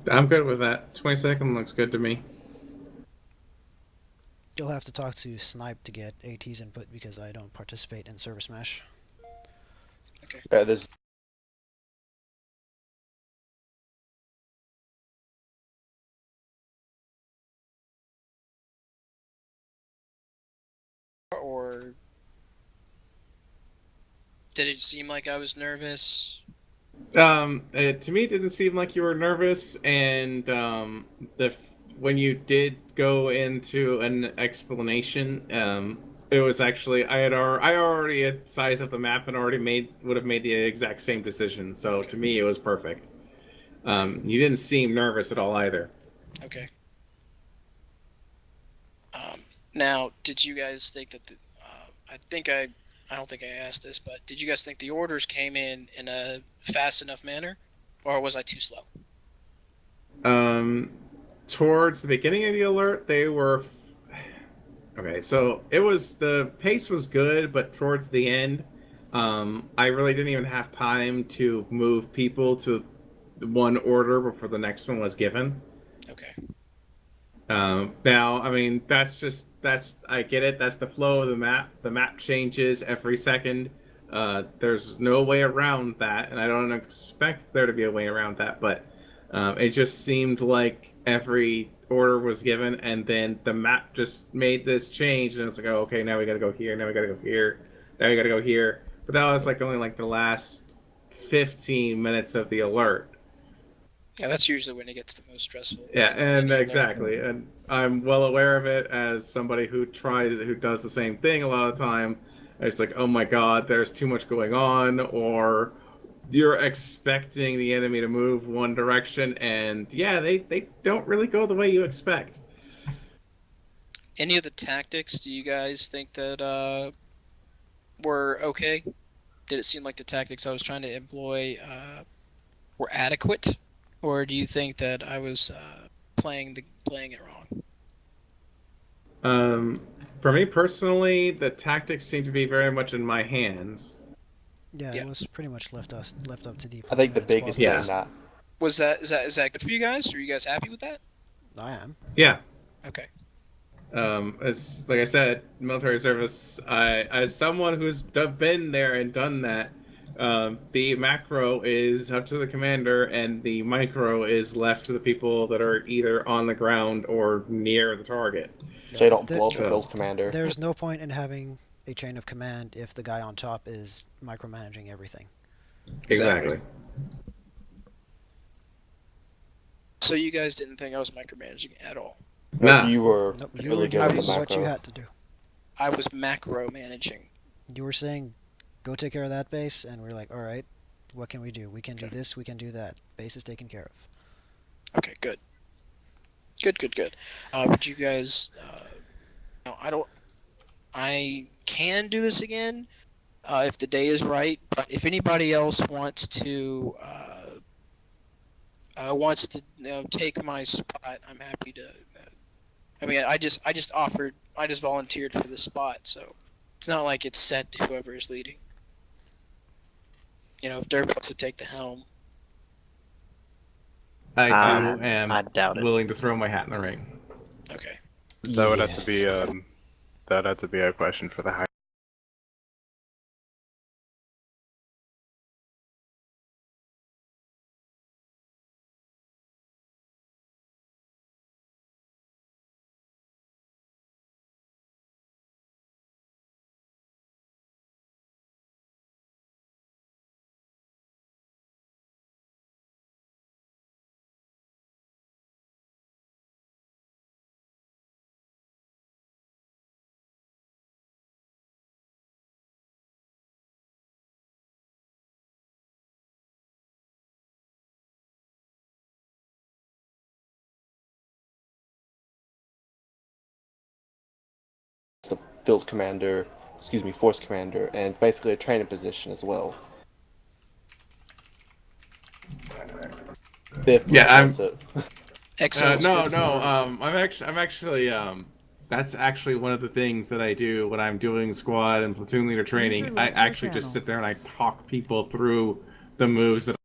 [SPEAKER 3] I'm good with that. 22nd looks good to me.
[SPEAKER 1] You'll have to talk to Snipe to get AT's input because I don't participate in Service Mesh.
[SPEAKER 2] Okay.
[SPEAKER 7] There's
[SPEAKER 2] Or did it seem like I was nervous?
[SPEAKER 3] To me, it didn't seem like you were nervous, and when you did go into an explanation, it was actually I already had sized up the map and would have made the exact same decision. So to me, it was perfect. You didn't seem nervous at all either.
[SPEAKER 2] Okay. Now, did you guys think that I don't think I asked this, but did you guys think the orders came in a fast enough manner, or was I too slow?
[SPEAKER 3] Towards the beginning of the alert, they were okay. So the pace was good, but towards the end, I really didn't even have time to move people to one order before the next one was given.
[SPEAKER 2] Okay.
[SPEAKER 3] Now, I mean, I get it. That's the flow of the map. The map changes every second. There's no way around that, and I don't expect there to be a way around that. But it just seemed like every order was given, and then the map just made this change, and it's like, oh, okay, now we gotta go here. Now we gotta go here. Now we gotta go here. But that was like only like the last 15 minutes of the alert.
[SPEAKER 2] Yeah, that's usually when it gets the most stressful.
[SPEAKER 3] Yeah,
[SPEAKER 2] right?
[SPEAKER 3] and exactly, and I'm well aware of it as somebody who does the same thing a lot of the time. It's like, oh my god, there's too much going on, or you're expecting the enemy to move one direction, and yeah, they don't really go the way you expect.
[SPEAKER 2] Any of the tactics, do you guys think that were okay? Did it seem like the tactics I was trying to employ were adequate, or do you think that I was playing it wrong?
[SPEAKER 3] For me personally, the tactics seem to be very much in my hands.
[SPEAKER 1] Yeah, it was pretty much left up to the.
[SPEAKER 7] I think the biggest thing that
[SPEAKER 2] is that good for you guys? Are you guys happy with that?
[SPEAKER 1] I am.
[SPEAKER 3] Yeah.
[SPEAKER 2] Okay.
[SPEAKER 3] It's like I said, military service. As someone who's been there and done that, the macro is up to the commander, and the micro is left to the people that are either on the ground or near the target.
[SPEAKER 7] So you don't blow up the field commander.
[SPEAKER 1] There's no point in having a chain of command if the guy on top is micromanaging everything.
[SPEAKER 3] Exactly.
[SPEAKER 2] So you guys didn't think I was micromanaging at all?
[SPEAKER 7] No, you were.
[SPEAKER 1] Nope, you were doing what you had to do.
[SPEAKER 2] I was macro managing.
[SPEAKER 1] You were saying, go take care of that base, and we're like, all right, what can we do? We can do this, we can do that. Base is taken care of.
[SPEAKER 2] Okay, good. Good. Would you guys? No, I can do this again if the day is right. But if anybody else wants to take my spot, I'm happy to. I mean, I just volunteered for the spot, so it's not like it's set to whoever is leading. You know, if Dirk wants to take the helm.
[SPEAKER 3] I too am willing to throw my hat in the ring.
[SPEAKER 2] Okay.
[SPEAKER 16] That would have to be a question for the high.
[SPEAKER 7] The field commander, force commander, and basically a training position as well.
[SPEAKER 2] Excellent.
[SPEAKER 3] I'm actually that's actually one of the things that I do when I'm doing squad and platoon leader training. I actually just sit there and I talk people through the moves that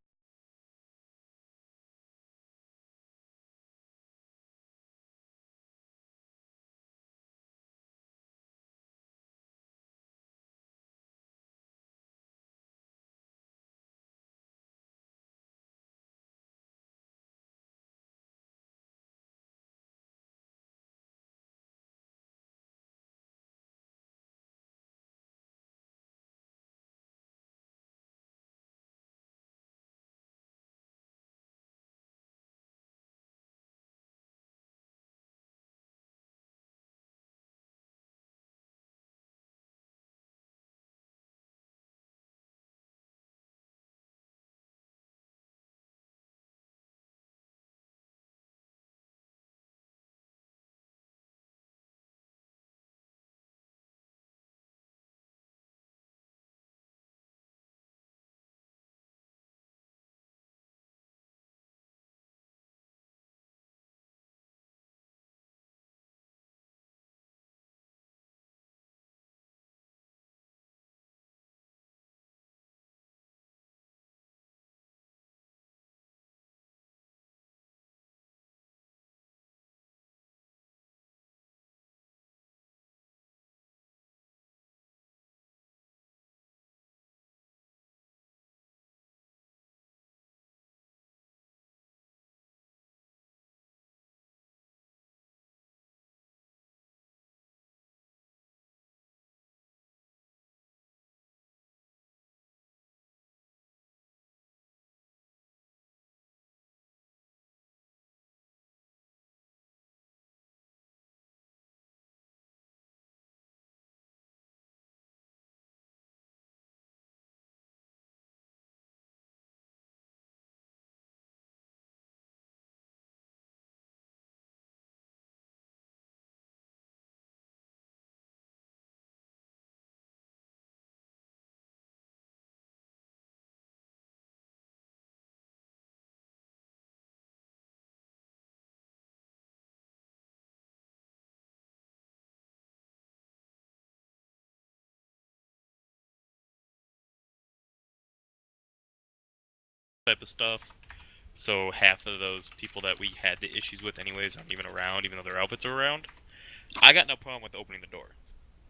[SPEAKER 18] type of stuff. So half of those people that we had the issues with anyways aren't even around, even though their outfits are around. I got no problem with opening the door.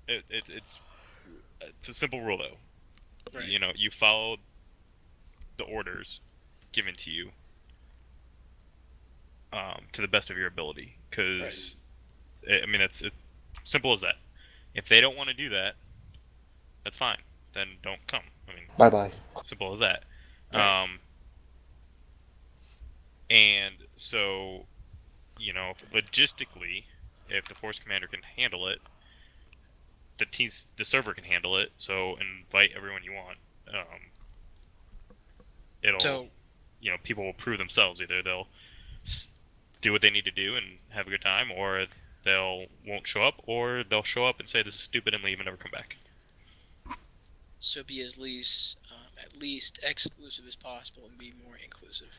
[SPEAKER 18] It's a simple rule though.
[SPEAKER 2] Right.
[SPEAKER 18] You know, you follow the orders given to you to the best of your ability. Because, I mean, it's simple as that. If they don't want to do that, that's fine. Then don't come. I mean,
[SPEAKER 7] bye-bye.
[SPEAKER 18] Simple as that.
[SPEAKER 2] Right.
[SPEAKER 18] And so, you know, logistically, if the force commander can handle it, the server can handle it. So invite everyone you want. You know, people will prove themselves. Either they'll do what they need to do and have a good time, or won't show up, or they'll show up and say this is stupid and leave and never come back.
[SPEAKER 2] So be at least exclusive as possible and be more inclusive.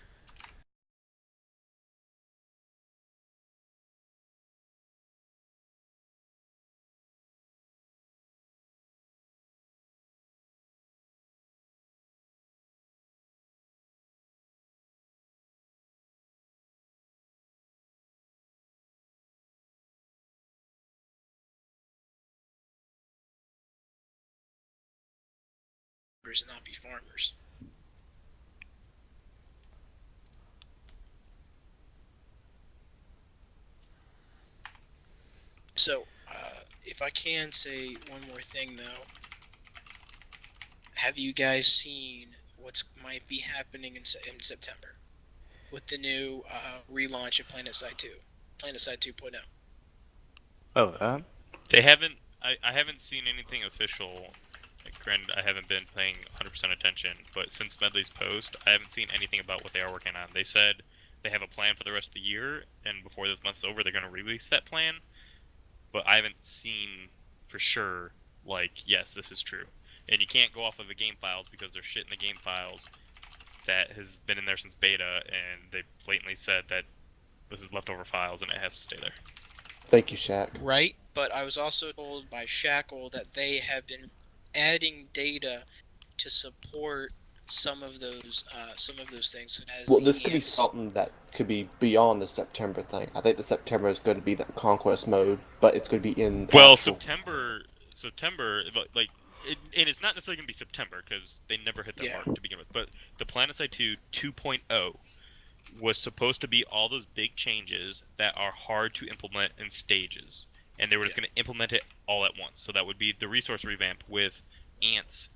[SPEAKER 2] And not be farmers. So, if I can say one more thing though, have you guys seen what might be happening in September with the new relaunch of Planetside 2, Planetside 2.0?
[SPEAKER 16] Oh,
[SPEAKER 18] They haven't. I haven't seen anything official. Granted, I haven't been paying 100% attention, but since Medley's post, I haven't seen anything about what they are working on. They said they have a plan for the rest of the year, and before this month's over, they're going to release that plan. But I haven't seen for sure, like, yes, this is true. And you can't go off of the game files because there's shit in the game files that has been in there since beta, and they blatantly said that this is leftover files and it has to stay there.
[SPEAKER 7] Thank you, Shaq.
[SPEAKER 2] Right, but I was also told by Shackle that they have been adding data to support some of those things. As
[SPEAKER 7] Well, this could be something that could be beyond the September thing. I think the September is going to be that conquest mode, but it's going to be in actual...
[SPEAKER 18] September, like, and it's not necessarily going to be September because they never hit that mark to begin with. But the Planetside 2 2.0 was supposed to be all those big changes that are hard to implement in stages, and they were just going to implement it all at once. So that would be the resource revamp with ants